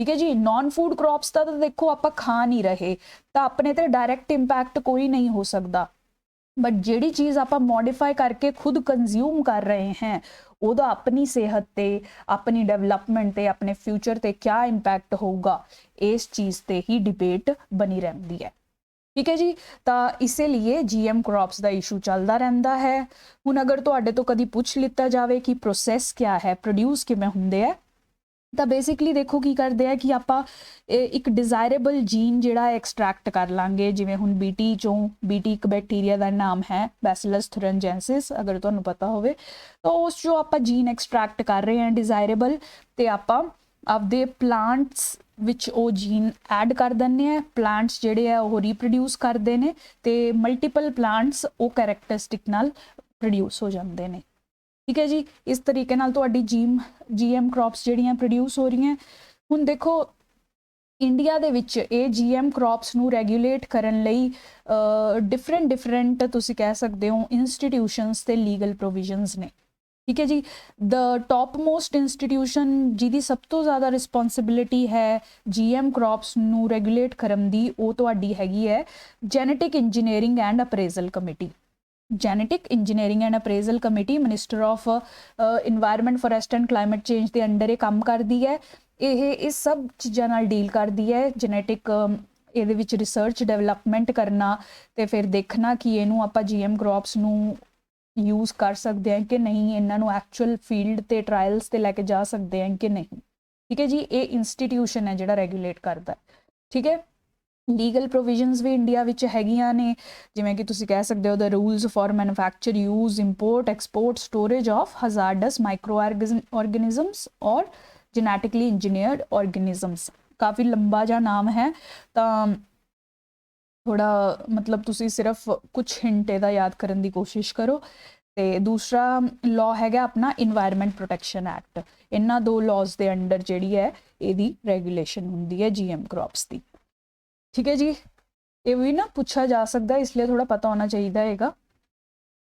ठीक है जी। नॉन फूड क्रॉप्स का तो देखो आप खा नहीं रहे, तो अपने ते डायरैक्ट इंपैक्ट कोई नहीं हो सकता, बट जिहड़ी चीज़ आप मॉडिफाई करके खुद कंज्यूम कर रहे हैं उहदा अपनी सेहत ते, अपनी डेवलपमेंट ते, अपने फ्यूचर ते क्या इंपैक्ट होगा, इस चीज़ ते ही डिबेट बनी रहती है। ठीक है जी। तो इसीलिए जीएम क्रॉप्स का इशू चलता रहता है। हुण अगर तुहाडे तो कभी पूछ लिता जाए कि प्रोसैस क्या है, प्रोड्यूस किवें हुंदे है, तो बेसिकली देखो की करते हैं कि आप एक डिजायरेबल जीन जिहड़ा एक्सट्रैक्ट कर लांगे, जिवें हुण बीटी चों, बीटी एक बैक्टीरिया का नाम है बैसिलस थुरनजेंसिस, अगर तुहानूं पता होवे, तो उस जो आप जीन एक्सट्रैक्ट कर रहे हैं डिजायरेबल, तो आप आपदे प्लांट्स विच वो जीन ऐड कर दिंदे हैं। प्लांट्स जिहड़े है वो रीप्रोड्यूस करते हैं, तो मल्टीपल प्लांट्स वो कैरेक्टरिस्टिक नाल प्रोड्यूस हो जाते हैं। ठीक है जी। इस तरीके नाल तुहाडी जीएम क्रॉप्स जिहड़ियां प्रोड्यूस हो रही हैं। हुण देखो इंडिया दे विच ये जीएम क्रॉप्स नूं रेगूलेट करन लई डिफरेंट तुसीं कह सकते हो इंस्टीट्यूशनस ते लीगल प्रोविजनस ने। ठीक है जी। द टॉप मोस्ट इंस्टीट्यूशन जिहदी सब तो ज़्यादा रिस्पॉन्सिबिलिटी है जीएम क्रॉप्स नूं रेगूलेट करन दी, वो तुहाडी हैगी है genetic engineering and appraisal committee. Genetic engineering and appraisal committee minister of environment, forest and climate change के अंडर ये काम करती है। ये इस सब चीज़ों नाल डील करती है। जेनेटिक ये रिसर्च डेवलपमेंट करना, तो फिर देखना कि इनू आप जीएम क्रॉप्स नूं यूज़ कर सकते हैं कि नहीं, इन्हों एक्चुअल फील्ड ते ट्रायल्स ते लैके जा सकते हैं कि नहीं। ठीक है जी। ये इंस्टीट्यूशन है जिहड़ा रेगूलेट करता है। ठीक है। लीगल प्रोविजनस भी इंडिया विच हैगियां ने, जिवें कि तुसीं कह सकते हो the rules for manufacture, use, import, export, storage of hazardous micro organisms और जेनेटिकली इंजीनियर्ड ऑर्गेनिजम्स। काफ़ी लंबा जा नाम है, तो थोड़ा मतलब तुसी सिर्फ कुछ हिंट इहदा याद करने की कोशिश करो। तो दूसरा लॉ हैगा अपना इन्वायरमेंट प्रोटैक्शन एक्ट। इन्हां दो लॉज के अंडर जिहड़ी है इहदी रेगूलेशन हुंदी है जीएम क्रॉप्स की। ठीक है जी। ये भी ना पूछा जा सकता है, इसलिए थोड़ा पता होना चाहिए हैगा।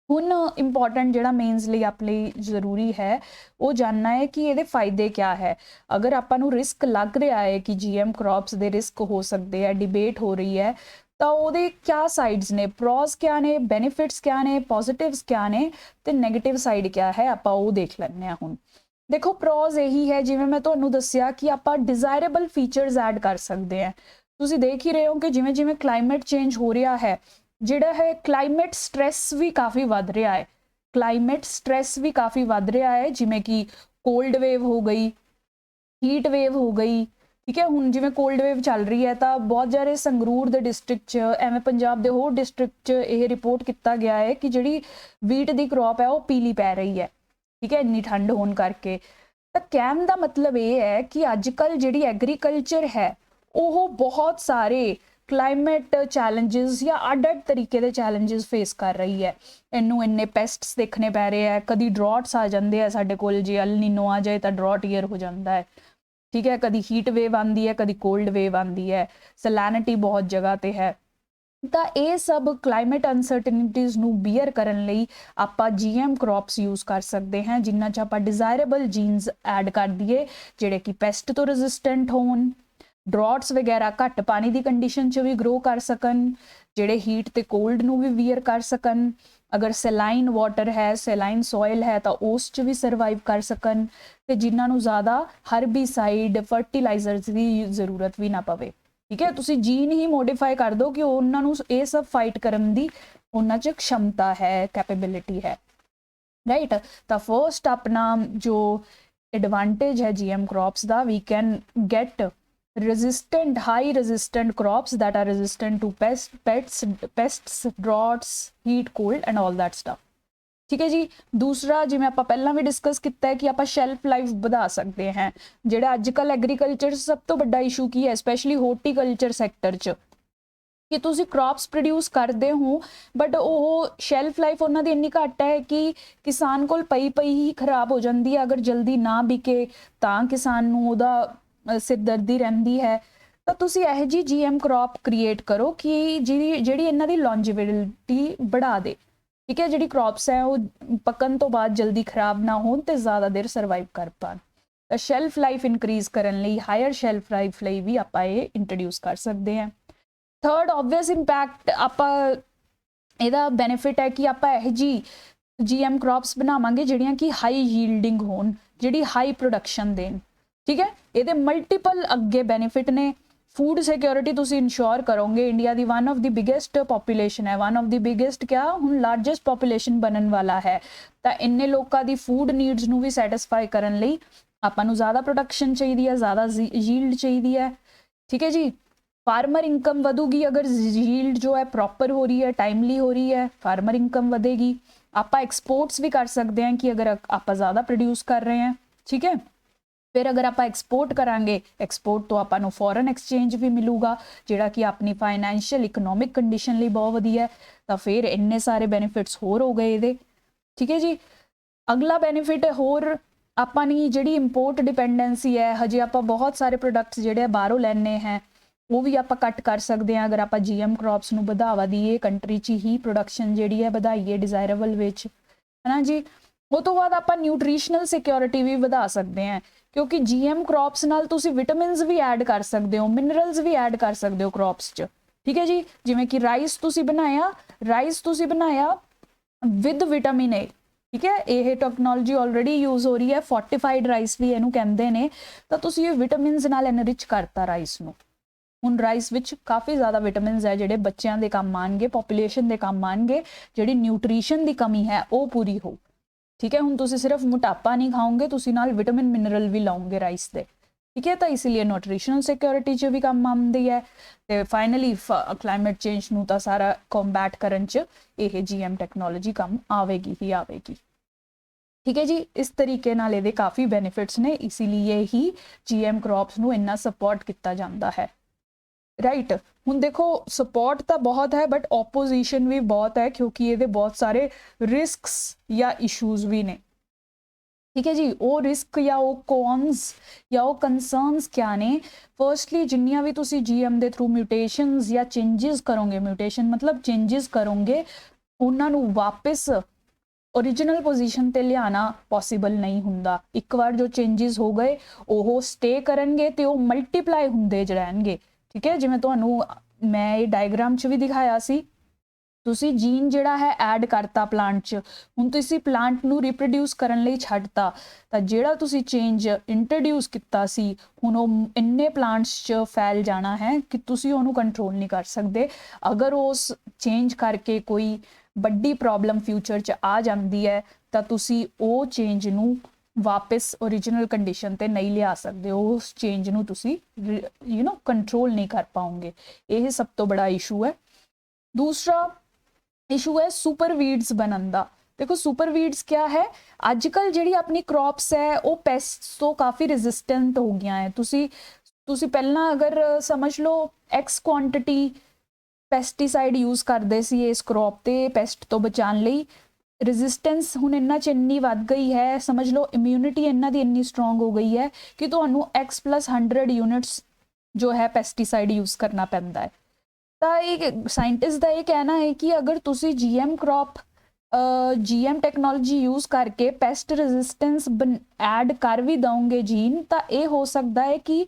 हुण इंपॉर्टेंट जिहड़ा मेन्स लिए आप जरूरी है वो जानना है कि ये फायदे क्या है। अगर आपां नूं रिस्क लग रहा है कि जीएम क्रॉप्स दे रिस्क हो सकते हैं, डिबेट हो रही है, ਤਾਂ ਉਹਦੇ ਕਿਆ ਸਾਈਡਸ ਨੇ, ਪ੍ਰੋਜ਼ ਕਿਆ ਨੇ, ਬੈਨੀਫਿਟਸ ਕਿਆ ਨੇ, ਪੋਜ਼ਿਟਿਵਸ ਕਿਆ ਨੇ ਤੇ ਨੈਗੇਟਿਵ ਸਾਈਡ ਕਿਆ ਹੈ, ਆਪਾਂ ਉਹ ਦੇਖ ਲੈਂਦੇ ਹਾਂ ਹੁਣ। ਦੇਖੋ ਪ੍ਰੋਜ਼ ਇਹੀ ਹੈ, ਜਿਵੇਂ ਮੈਂ ਤੁਹਾਨੂੰ ਦੱਸਿਆ ਕਿ ਆਪਾਂ ਡਿਜ਼ਾਇਰੇਬਲ ਫੀਚਰਸ ਐਡ ਕਰ ਸਕਦੇ ਹਾਂ। ਤੁਸੀਂ ਦੇਖ ਹੀ ਰਹੇ ਹੋ ਕਿ ਜਿਵੇਂ ਜਿਵੇਂ ਕਲਾਈਮੇਟ ਚੇਂਜ ਹੋ ਰਿਹਾ ਹੈ, ਜਿਹੜਾ ਹੈ ਕਲਾਈਮੇਟ ਸਟ੍ਰੈਸ ਵੀ ਕਾਫੀ ਵੱਧ ਰਿਹਾ ਹੈ, ਕਲਾਈਮੇਟ ਸਟ੍ਰੈਸ ਵੀ ਕਾਫੀ ਵੱਧ ਰਿਹਾ ਹੈ, ਜਿਵੇਂ ਕਿ ਕੋਲਡ ਵੇਵ ਹੋ ਗਈ, ਹੀਟ ਵੇਵ ਹੋ ਗਈ, ਠੀਕ ਹੈ। ਹੁਣ ਜਿਵੇਂ ਕੋਲਡ ਵੇਵ ਚੱਲ ਰਹੀ ਹੈ ਤਾਂ ਬਹੁਤ ਸਾਰੇ ਸੰਗਰੂਰ ਦੇ ਡਿਸਟ੍ਰਿਕਟ 'ਚ, ਐਵੇਂ ਪੰਜਾਬ ਦੇ ਹੋਰ ਡਿਸਟ੍ਰਿਕਟ 'ਚ ਇਹ ਰਿਪੋਰਟ ਕੀਤਾ ਗਿਆ ਹੈ ਕਿ ਜਿਹੜੀ ਵੀਟ ਦੀ ਕ੍ਰੌਪ ਹੈ ਉਹ ਪੀਲੀ ਪੈ ਰਹੀ ਹੈ, ਠੀਕ ਹੈ, ਇੰਨੀ ਠੰਡ ਹੋਣ ਕਰਕੇ। ਤਾਂ ਕਹਿਣ ਦਾ ਮਤਲਬ ਇਹ ਹੈ ਕਿ ਅੱਜ ਕੱਲ੍ਹ ਜਿਹੜੀ ਐਗਰੀਕਲਚਰ ਹੈ ਉਹ ਬਹੁਤ ਸਾਰੇ ਕਲਾਈਮੇਟ ਚੈਲੰਜਸ ਜਾਂ ਅੱਡ-ਅੱਡ ਤਰੀਕੇ ਦੇ ਚੈਲੰਜਸ ਫੇਸ ਕਰ ਰਹੀ ਹੈ। ਇਹਨੂੰ ਇੰਨੇ ਪੈਸਟਸ ਦੇਖਣੇ ਪੈ ਰਹੇ ਹੈ, ਕਦੀ ਡਰੌਟਸ ਆ ਜਾਂਦੇ ਆ ਸਾਡੇ ਕੋਲ, ਜੇ ਅਲ ਨੀਨੋ ਆ ਜਾਏ ਤਾਂ ਡਰੌਟ ਈਅਰ ਹੋ ਜਾਂਦਾ ਹੈ, ਠੀਕ ਹੈ, ਕਦੀ ਹੀਟ ਵੇਵ ਆਉਂਦੀ ਹੈ, ਕਦੀ ਕੋਲਡ ਵੇਵ ਆਉਂਦੀ ਹੈ, ਸੈਲੈਨਿਟੀ ਬਹੁਤ ਜਗ੍ਹਾ ਤੇ ਹੈ। ਤਾਂ ਇਹ ਸਭ ਕਲਾਈਮੇਟ ਅਨਸਰਟਨਿਟੀਜ਼ ਨੂੰ ਬੀਅਰ ਕਰਨ ਲਈ ਆਪਾਂ GM ਕ੍ਰੌਪਸ ਯੂਜ਼ ਕਰ ਸਕਦੇ ਹਾਂ, ਜਿਨ੍ਹਾਂ 'ਚ ਆਪਾਂ ਡਿਜ਼ਾਇਰੇਬਲ ਜੀਨਸ ਐਡ ਕਰ ਦਈਏ, ਜਿਹੜੇ ਕਿ ਪੈਸਟ ਤੋਂ ਰੈਜ਼ਿਸਟੈਂਟ ਹੋਣ, ਡਰੌਟਸ ਵਗੈਰਾ ਘੱਟ ਪਾਣੀ ਦੀ ਕੰਡੀਸ਼ਨ 'ਚ ਵੀ ਗਰੋ ਕਰ ਸਕਣ, ਜਿਹੜੇ ਹੀਟ ਤੇ ਕੋਲਡ ਨੂੰ ਵੀ ਵੀਅਰ ਕਰ ਸਕਣ, ਅਗਰ ਸੈਲਾਈਨ ਵਾਟਰ ਹੈ, ਸੈਲਾਈਨ ਸੋਇਲ ਹੈ ਤਾਂ ਉਸ 'ਚ ਵੀ ਸਰਵਾਈਵ ਕਰ ਸਕਣ, ਤੇ ਜਿਨ੍ਹਾਂ ਨੂੰ ਜ਼ਿਆਦਾ ਹਰਬੀਸਾਈਡ ਫਰਟੀਲਾਈਜ਼ਰਸ ਦੀ ਜ਼ਰੂਰਤ ਵੀ ਨਾ ਪਵੇ, ਠੀਕ ਹੈ। ਤੁਸੀਂ ਜੀਨ ਹੀ ਮੋਡੀਫਾਈ ਕਰ ਦਿਓ ਕਿ ਉਹਨਾਂ ਨੂੰ ਇਹ ਸਭ ਫਾਈਟ ਕਰਨ ਦੀ ਉਹਨਾਂ 'ਚ ਖਮਤਾ ਹੈ, ਕੈਪੇਬਿਲਿਟੀ ਹੈ, ਰਾਈਟ। ਤਾਂ ਫਰਸਟ ਆਪਣਾ ਜੋ ਐਡਵਾਂਟੇਜ ਹੈ GM ਕ੍ਰੌਪਸ ਦਾ, we can get resistant, high resistant crops that are resistant to pests, droughts, heat, cold and all that stuff, ਠੀਕ ਹੈ ਜੀ। ਦੂਸਰਾ, ਜਿਵੇਂ ਆਪਾਂ ਪਹਿਲਾਂ ਵੀ ਡਿਸਕਸ ਕੀਤਾ ਹੈ ਕਿ ਆਪਾਂ ਸ਼ੈਲਫ ਲਾਈਫ ਵਧਾ ਸਕਦੇ ਹਾਂ। ਜਿਹੜਾ ਅੱਜ ਕੱਲ੍ਹ ਐਗਰੀਕਲਚਰ ਸਭ ਤੋਂ ਵੱਡਾ ਇਸ਼ੂ ਕੀ ਹੈ, ਸਪੈਸ਼ਲੀ ਹੋਰਟੀਕਲਚਰ ਸੈਕਟਰ 'ਚ, ਕਿ ਤੁਸੀਂ ਕ੍ਰੌਪਸ ਪ੍ਰੋਡਿਊਸ ਕਰਦੇ ਹੋ ਬਟ ਉਹ ਸ਼ੈਲਫ ਲਾਈਫ ਉਹਨਾਂ ਦੀ ਇੰਨੀ ਘੱਟ ਹੈ ਕਿ ਕਿਸਾਨ ਕੋਲ ਪਈ ਪਈ ਹੀ ਖਰਾਬ ਹੋ ਜਾਂਦੀ ਹੈ। ਅਗਰ ਜਲਦੀ ਨਾ ਵਿਕੇ ਤਾਂ ਕਿਸਾਨ ਨੂੰ ਉਹਦਾ ਸਿਰਦਰਦੀ ਰਹਿੰਦੀ ਹੈ। ਤਾਂ ਤੁਸੀਂ ਇਹੋ ਜਿਹੀ GM ਕ੍ਰੌਪ ਕ੍ਰੀਏਟ ਕਰੋ ਕਿ ਜਿਹੜੀ ਇਹਨਾਂ ਦੀ ਲੌਂਜੀਵਿਲਿਟੀ बढ़ा ਦੇ, ਠੀਕ ਹੈ। ਜਿਹੜੀ ਕ੍ਰੌਪਸ ਹੈ ਉਹ ਪੱਕਣ ਤੋਂ ਬਾਅਦ ਜਲਦੀ ਖਰਾਬ ਨਾ ਹੋਣ ਤੇ ਜ਼ਿਆਦਾ ਦੇਰ ਸਰਵਾਈਵ ਕਰ ਪਾਉਣ। ਤਾਂ ਸ਼ੈਲਫ ਲਾਈਫ ਇਨਕਰੀਜ਼ ਕਰਨ ਲਈ, ਹਾਇਰ ਸ਼ੈਲਫ ਲਾਈਫ ਲਈ ਵੀ ਆਪਾਂ ਇਹ ਇੰਟਰੋਡਿਊਸ ਕਰ ਸਕਦੇ ਹਾਂ। ਥਰਡ ਆਬਵੀਅਸ ਇੰਪੈਕਟ ਆਪਾਂ ਇਹਦਾ ਬੈਨੀਫਿਟ ਹੈ ਕਿ ਆਪਾਂ ਇਹੋ ਜਿਹੀ GM ਕ੍ਰੌਪਸ ਬਣਾਵਾਂਗੇ ਜਿਹੜੀਆਂ ਕਿ ਹਾਈ ਯੀਲਡਿੰਗ ਹੋਣ, ਜਿਹੜੀ ਹਾਈ ਪ੍ਰੋਡਕਸ਼ਨ ਦੇਣ, ਠੀਕ ਹੈ। ਇਹਦੇ ਮਲਟੀਪਲ ਅੱਗੇ ਬੈਨੀਫਿਟ ਨੇ। ਫੂਡ ਸਿਕਿਉਰਿਟੀ ਤੁਸੀਂ ਇਨਸ਼ੋਰ ਕਰੋਗੇ। India the one of the biggest population ਹੈ, ਵਨ ਆਫ ਦੀ ਬਿਗੇਸਟ ਕਿਆ ਹੁਣ ਲਾਰਜੈਸਟ ਪੋਪੂਲੇਸ਼ਨ ਬਣਨ ਵਾਲਾ ਹੈ। ਤਾਂ ਇੰਨੇ ਲੋਕਾਂ ਦੀ ਫੂਡ ਨੀਡਸ ਨੂੰ ਵੀ ਸੈਟਿਸਫਾਈ ਕਰਨ ਲਈ ਆਪਾਂ ਨੂੰ ਜ਼ਿਆਦਾ ਪ੍ਰੋਡਕਸ਼ਨ ਚਾਹੀਦੀ ਹੈ, ਜ਼ਿਆਦਾ ਯੀਲਡ ਚਾਹੀਦੀ ਹੈ, ਠੀਕ ਹੈ ਜੀ। फार्मर इनकम ਵਧੂਗੀ अगर यील्ड जो है प्रॉपर हो रही है, टाइमली हो रही है, फार्मर इनकम ਵਧੇਗੀ। ਆਪਾਂ एक्सपोर्ट्स भी कर सकते हैं कि अगर आप ज़्यादा प्रोड्यूस कर रहे हैं, ठीक है। फिर अगर आप एक्सपोर्ट करांगे, एक्सपोर्ट तो ਆਪਾਂ ਨੂੰ फॉरेन एक्सचेंज भी मिलूगा ਜਿਹੜਾ कि अपनी फाइनैंशियल इकोनॉमिक कंडीशन ਲਈ बहुत ਵਧੀਆ है। ਤਾਂ फिर ਇੰਨੇ ਸਾਰੇ ਬੈਨੀਫਿਟਸ ਹੋਰ ਹੋ ਗਏ ਇਹਦੇ, ਠੀਕ ਹੈ ਜੀ। ਅਗਲਾ ਬੈਨੀਫਿਟ ਹੋਰ ਆਪਾਂ ਨੇ ਜਿਹੜੀ ਇੰਪੋਰਟ ਡਿਪੈਂਡੈਂਸੀ ਹੈ, ਹਜੇ ਆਪਾਂ ਬਹੁਤ ਸਾਰੇ ਪ੍ਰੋਡਕਟਸ ਜਿਹੜੇ ਬਾਹਰੋਂ ਲੈਣੇ ਹੈ ਉਹ ਵੀ ਆਪਾਂ ਕੱਟ ਕਰ ਸਕਦੇ ਹਾਂ ਅਗਰ ਆਪਾਂ GM ਕ੍ਰੌਪਸ ਨੂੰ ਵਧਾਵਾ ਦਈਏ, ਕੰਟਰੀ 'ਚ ਹੀ ਪ੍ਰੋਡਕਸ਼ਨ ਜਿਹੜੀ ਹੈ ਵਧਾਈਏ ਡਿਜ਼ਾਇਰੇਬਲ ਵਿੱਚ, ਹੈ ਨਾ ਜੀ। ਉਹ ਤੋਂ ਬਾਅਦ ਆਪਾਂ ਨਿਊਟ੍ਰੀਸ਼ਨਲ ਸਿਕਿਉਰਿਟੀ ਵੀ ਵਧਾ ਸਕਦੇ ਹਾਂ ਕਿਉਂਕਿ GM ਕ੍ਰੌਪਸ ਨਾਲ ਤੁਸੀਂ ਵਿਟਾਮਿਨਸ ਵੀ ਐਡ ਕਰ ਸਕਦੇ ਹੋ, ਮਿਨਰਲਸ ਵੀ ਐਡ ਕਰ ਸਕਦੇ ਹੋ ਕ੍ਰੌਪਸ 'ਚ, ਠੀਕ ਹੈ ਜੀ। ਜਿਵੇਂ ਕਿ ਰਾਈਸ ਤੁਸੀਂ ਬਣਾਇਆ ਵਿਦ ਵਿਟਾਮਿਨ A, ਠੀਕ ਹੈ। ਇਹ ਟੈਕਨੋਲੋਜੀ ਆਲਰੇਡੀ ਯੂਜ਼ ਹੋ ਰਹੀ ਹੈ, ਫੋਰਟੀਫਾਈਡ ਰਾਈਸ ਵੀ ਇਹਨੂੰ ਕਹਿੰਦੇ ਨੇ। ਤਾਂ ਤੁਸੀਂ ਇਹ ਵਿਟਾਮਿਨਸ ਨਾਲ ਐਨਰਿਚ ਕਰਤਾ ਰਾਈਸ ਨੂੰ। ਹੁਣ ਰਾਈਸ ਵਿੱਚ ਕਾਫੀ ਜ਼ਿਆਦਾ ਵਿਟਾਮਿਨਸ ਹੈ ਜਿਹੜੇ ਬੱਚਿਆਂ ਦੇ ਕੰਮ ਆਉਣਗੇ, ਪੋਪੂਲੇਸ਼ਨ ਦੇ ਕੰਮ ਆਉਣਗੇ, ਜਿਹੜੀ ਨਿਊਟ੍ਰੀਸ਼ਨ ਦੀ ਕਮੀ ਹੈ ਉਹ ਪੂਰੀ ਹੋ, ਠੀਕ ਹੈ। ਹੁਣ ਤੁਸੀਂ ਸਿਰਫ ਮੋਟਾਪਾ ਨਹੀਂ ਖਾਓਗੇ, ਤੁਸੀਂ ਨਾਲ ਵਿਟਾਮਿਨ ਮਿਨਰਲ ਵੀ ਲਾਓਗੇ ਰਾਈਸ ਦੇ, ਠੀਕ ਹੈ। ਤਾਂ ਇਸ ਲਈ ਨਿਊਟ੍ਰੀਸ਼ਨਲ ਸਿਕਿਉਰਿਟੀ 'ਚ ਵੀ ਕੰਮ ਆਉਂਦੀ ਹੈ। ਤੇ ਫਾਈਨਲੀ ਕਲਾਈਮੇਟ ਚੇਂਜ ਨੂੰ ਤਾਂ ਸਾਰਾ ਕੰਬੈਟ ਕਰਨ 'ਚ ਇਹ GM ਟੈਕਨੋਲੋਜੀ ਕੰਮ ਆਵੇਗੀ ਹੀ ਆਵੇਗੀ, ਠੀਕ ਹੈ ਜੀ। ਇਸ ਤਰੀਕੇ ਨਾਲ ਇਹਦੇ ਕਾਫੀ ਬੈਨੀਫਿਟਸ ਨੇ, ਇਸ ਲਈ ਹੀ GM ਕ੍ਰੌਪਸ ਨੂੰ ਇੰਨਾ ਸਪੋਰਟ ਕੀਤਾ ਜਾਂਦਾ ਹੈ, ਰਾਈਟ। ਹੁਣ ਦੇਖੋ ਸਪੋਰਟ ਤਾਂ ਬਹੁਤ ਹੈ ਬਟ ਓਪੋਜੀਸ਼ਨ ਵੀ ਬਹੁਤ ਹੈ ਕਿਉਂਕਿ ਇਹਦੇ ਬਹੁਤ ਸਾਰੇ ਰਿਸਕਸ ਜਾਂ ਇਸ਼ੂਜ਼ ਵੀ ਨੇ, ਠੀਕ ਹੈ ਜੀ। ਉਹ ਰਿਸਕ ਜਾਂ ਉਹ ਕੌਨਸ ਜਾਂ ਉਹ ਕੰਸਰਨਸ ਕਿਆ ਨੇ? ਫਰਸਟਲੀ ਜਿੰਨੀਆਂ ਵੀ ਤੁਸੀਂ GM ਦੇ ਥਰੂ ਮਿਊਟੇਸ਼ਨਸ ਜਾਂ ਚੇਂਜਸ ਕਰੋਗੇ, ਮਿਊਟੇਸ਼ਨ ਮਤਲਬ ਚੇਂਜਸ ਕਰੋਗੇ, ਉਹਨਾਂ ਨੂੰ ਵਾਪਸ ओरिजिनल पोजीशन ते लियाना पॉसिबल नहीं हुंदा। एक बार जो चेंजेस हो गए वो स्टे करनगे ते वो मल्टीप्लाई हुंदे ज रहणगे, ठीक है। जिवें तुहानू मैं ये डायग्राम च भी दिखाया सी, ਤੁਸੀਂ ਜੀਨ ਜਿਹੜਾ ਹੈ ਐਡ ਕਰਤਾ ਪਲਾਂਟ 'ਚ, ਹੁਣ ਤੁਸੀਂ ਪਲਾਂਟ ਨੂੰ ਰੀਪਰੋਡਿਊਸ ਕਰਨ ਲਈ ਛੱਡਤਾ, ਤਾਂ ਜਿਹੜਾ ਤੁਸੀਂ ਚੇਂਜ ਇੰਟਰੋਡਿਊਸ ਕੀਤਾ ਸੀ ਹੁਣ ਉਹ ਇੰਨੇ ਪਲਾਂਟਸ 'ਚ ਫੈਲ ਜਾਣਾ ਹੈ ਕਿ ਤੁਸੀਂ ਉਹਨੂੰ ਕੰਟਰੋਲ ਨਹੀਂ ਕਰ ਸਕਦੇ। ਅਗਰ ਉਸ ਚੇਂਜ ਕਰਕੇ ਕੋਈ ਵੱਡੀ ਪ੍ਰੋਬਲਮ ਫਿਊਚਰ 'ਚ ਆ ਜਾਂਦੀ ਹੈ ਤਾਂ ਤੁਸੀਂ ਉਹ ਚੇਂਜ ਨੂੰ ਵਾਪਸ ਓਰੀਜਨਲ ਕੰਡੀਸ਼ਨ ਤੇ ਨਹੀਂ ਲਿਆ ਸਕਦੇ, ਉਸ ਚੇਂਜ ਨੂੰ ਤੁਸੀਂ ਕੰਟਰੋਲ ਨਹੀਂ ਕਰ ਪਾਓਗੇ। ਇਹ ਸਭ ਤੋਂ ਬੜਾ ਇਸ਼ੂ ਹੈ। दूसरा इशू है सुपर वीड्स बनन दा। देखो सुपर वीड्स क्या है, अजकल जिहड़ी अपनी क्रॉप्स है वो पेस्ट तो काफ़ी रेजिस्टेंट हो गया है। तुसी पहला अगर समझ लो एक्स क्वांटिटी पेस्टिसाइड यूज़ करते सी इस क्रॉप ते पेस्ट तो बचाने लई, रेजिस्टेंस हुण इन्ना च इन्नी वध गई है, समझ लो इम्यूनिटी इन्ना दी इन्नी स्ट्रोंग हो गई है कि तुहानू X+100 यूनिट्स जो है पेस्टिसाइड यूज़ करना पैंदा है। ਤਾਂ ਇਹ ਸਾਇੰਟਿਸਟ ਦਾ ਇਹ ਕਹਿਣਾ ਹੈ ਕਿ ਅਗਰ ਤੁਸੀਂ GM crop GM technology use ਕਰਕੇ ਪੈਸਟ ਰੈਜ਼ਿਸਟੈਂਸ ਐਡ ਕਰ ਵੀ ਦਓਗੇ ਜੀਨ, ਤਾਂ ਇਹ ਹੋ ਸਕਦਾ ਹੈ ਕਿ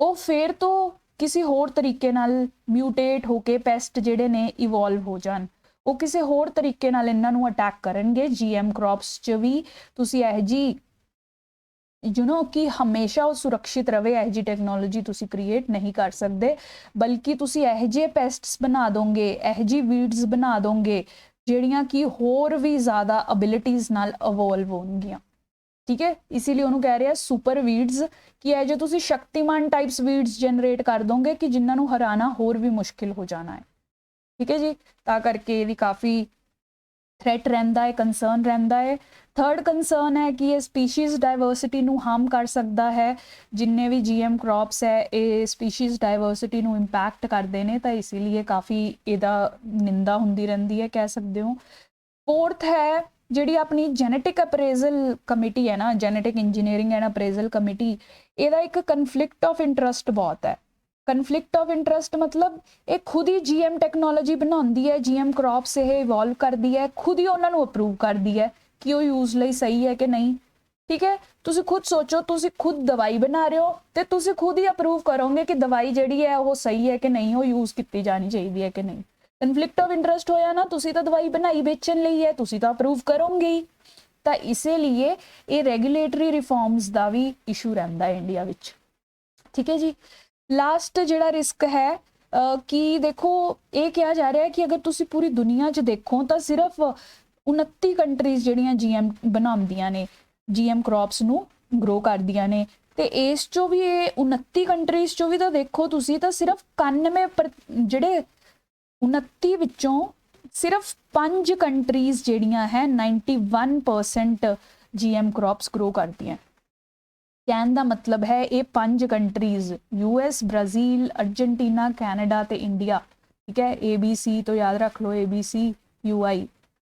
ਉਹ ਫੇਰ ਤੋਂ ਕਿਸੇ ਹੋਰ ਤਰੀਕੇ ਨਾਲ ਮਿਊਟੇਟ ਹੋ ਕੇ ਪੈਸਟ ਜਿਹੜੇ ਨੇ ਇਵੋਲਵ ਹੋ ਜਾਣ, ਉਹ ਕਿਸੇ ਹੋਰ ਤਰੀਕੇ ਨਾਲ ਇਹਨਾਂ ਨੂੰ ਅਟੈਕ ਕਰਨਗੇ। GM ਕ੍ਰੌਪਸ 'ਚ ਵੀ ਤੁਸੀਂ ਇਹ ਜੀ कि हमेशा वो सुरक्षित रहे यह जी टैक्नोलॉजी तुसी क्रिएट नहीं कर सकते, बल्कि तुसी यह जे पेस्ट्स बना दोगे, यह जी वीड्स बना दोगे ਜਿਹੜੀਆਂ कि होर भी ज़्यादा अबिलिटीज़ नाल इवोल्व होणगियां। ठीक है, इसीलिए उन्होंने कह रहे हैं सुपर वीड्स कि यह जो तुसी शक्तिमान टाइप्स वीड्स जनरेट कर दोगे कि जिन्होंने हराना होर भी मुश्किल हो जाना है। ठीक है जी, ता करके ये काफ़ी थ्रैट रहिंदा है, कंसर्न रहिंदा है। थर्ड कंसर्न है कि ये स्पीशीज़ डाइवर्सिटी नू हार्म कर सकता है, जिन्ने भी GM क्रॉप्स है ये स्पीशीज़ डाइवर्सिटी नू इंपैक्ट करते हैं, तो इसीलिए काफ़ी इहदा निंदा हुंदी रहिंदी है, कह सकते हो। फोर्थ है जिहड़ी अपनी जेनेटिक अप्रेजल कमेटी है ना, genetic engineering and appraisal committee, इहदा एक कन्फ्लिक्ट ऑफ इंटरस्ट बहुत है। कन्फ्लिक्ट ऑफ इंटरस्ट मतलब ये खुद ही GM टैक्नोलॉजी बनाती है, GM क्रॉप्स ये इवॉल्व करती है, खुद ही उन्होंने अप्रूव करती है कि वो यूज़ ਲਈ सही है कि नहीं। ठीक है, तुसी खुद सोचो, तुसी खुद दवाई बना रहे हो तो तुसी खुद ही अप्रूव करोगे कि दवाई जिहड़ी है वो सही है कि नहीं, वो यूज़ की जानी चाहिए है कि नहीं। कन्फ्लिक्ट ऑफ इंटरस्ट होया ना, तुसी तो दवाई बनाई बेचन लई है, तुसी तो अप्रूव करोगे ही। तो इसीलिए ये रेगूलेटरी रिफॉर्म्स का भी इशू रहिंदा है इंडिया विच। ठीक है जी, लास्ट जिहड़ा रिस्क है कि देखो ये कहा जा रहा है कि अगर तुसी पूरी दुनिया च देखो तो सिर्फ 29 कंट्रीज़ जिहड़ियां GM बनाउंदियां ने, GM क्रॉप्स नू ग्रो करदियां ने, ते इस चो भी ये 29 कंट्रीज़ चो भी तो देखो तुसी तो सिर्फ 91 जिहड़े 29 विचों सिर्फ 5 कंट्रीज़ जिहड़ियां है 91% GM क्रॉप्स ग्रो करदियां। कहने का मतलब है ये 5 countries US, Brazil, Argentina, Canada ते इंडिया। ठीक है, ABC तो याद रख लो, ABC UI,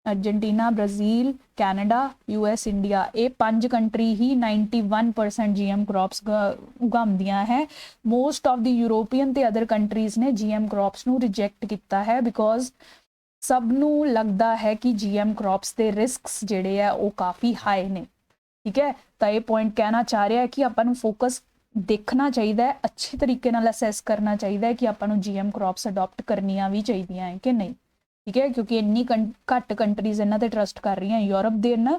Argentina, Brazil, Canada, US, India, ये 5 कंट्री ही 91% GM क्रॉप्स उगाउंदियां है। मोस्ट ऑफ द यूरोपीयन ते अदर कंट्रीज़ ने GM क्रॉप्स नू रिजेक्ट किया है, बिकॉज सब नू लगता है कि GM क्रॉप्स के रिस्क्स जिहड़े है वो काफ़ी हाई ने। ठीक है, तो ये पॉइंट कहना चाह रहा है कि आपां फोकस देखना चाहिए, अच्छे तरीके नाल असैस करना चाहिए कि आपां GM क्रॉप्स अडॉप्ट करनियां भी चाहिए हैं कि नहीं। ठीक है, क्योंकि इन्नी घट कंट्रीज़ इन्हां ते ट्रस्ट कर रही हैं। यूरोप दे ना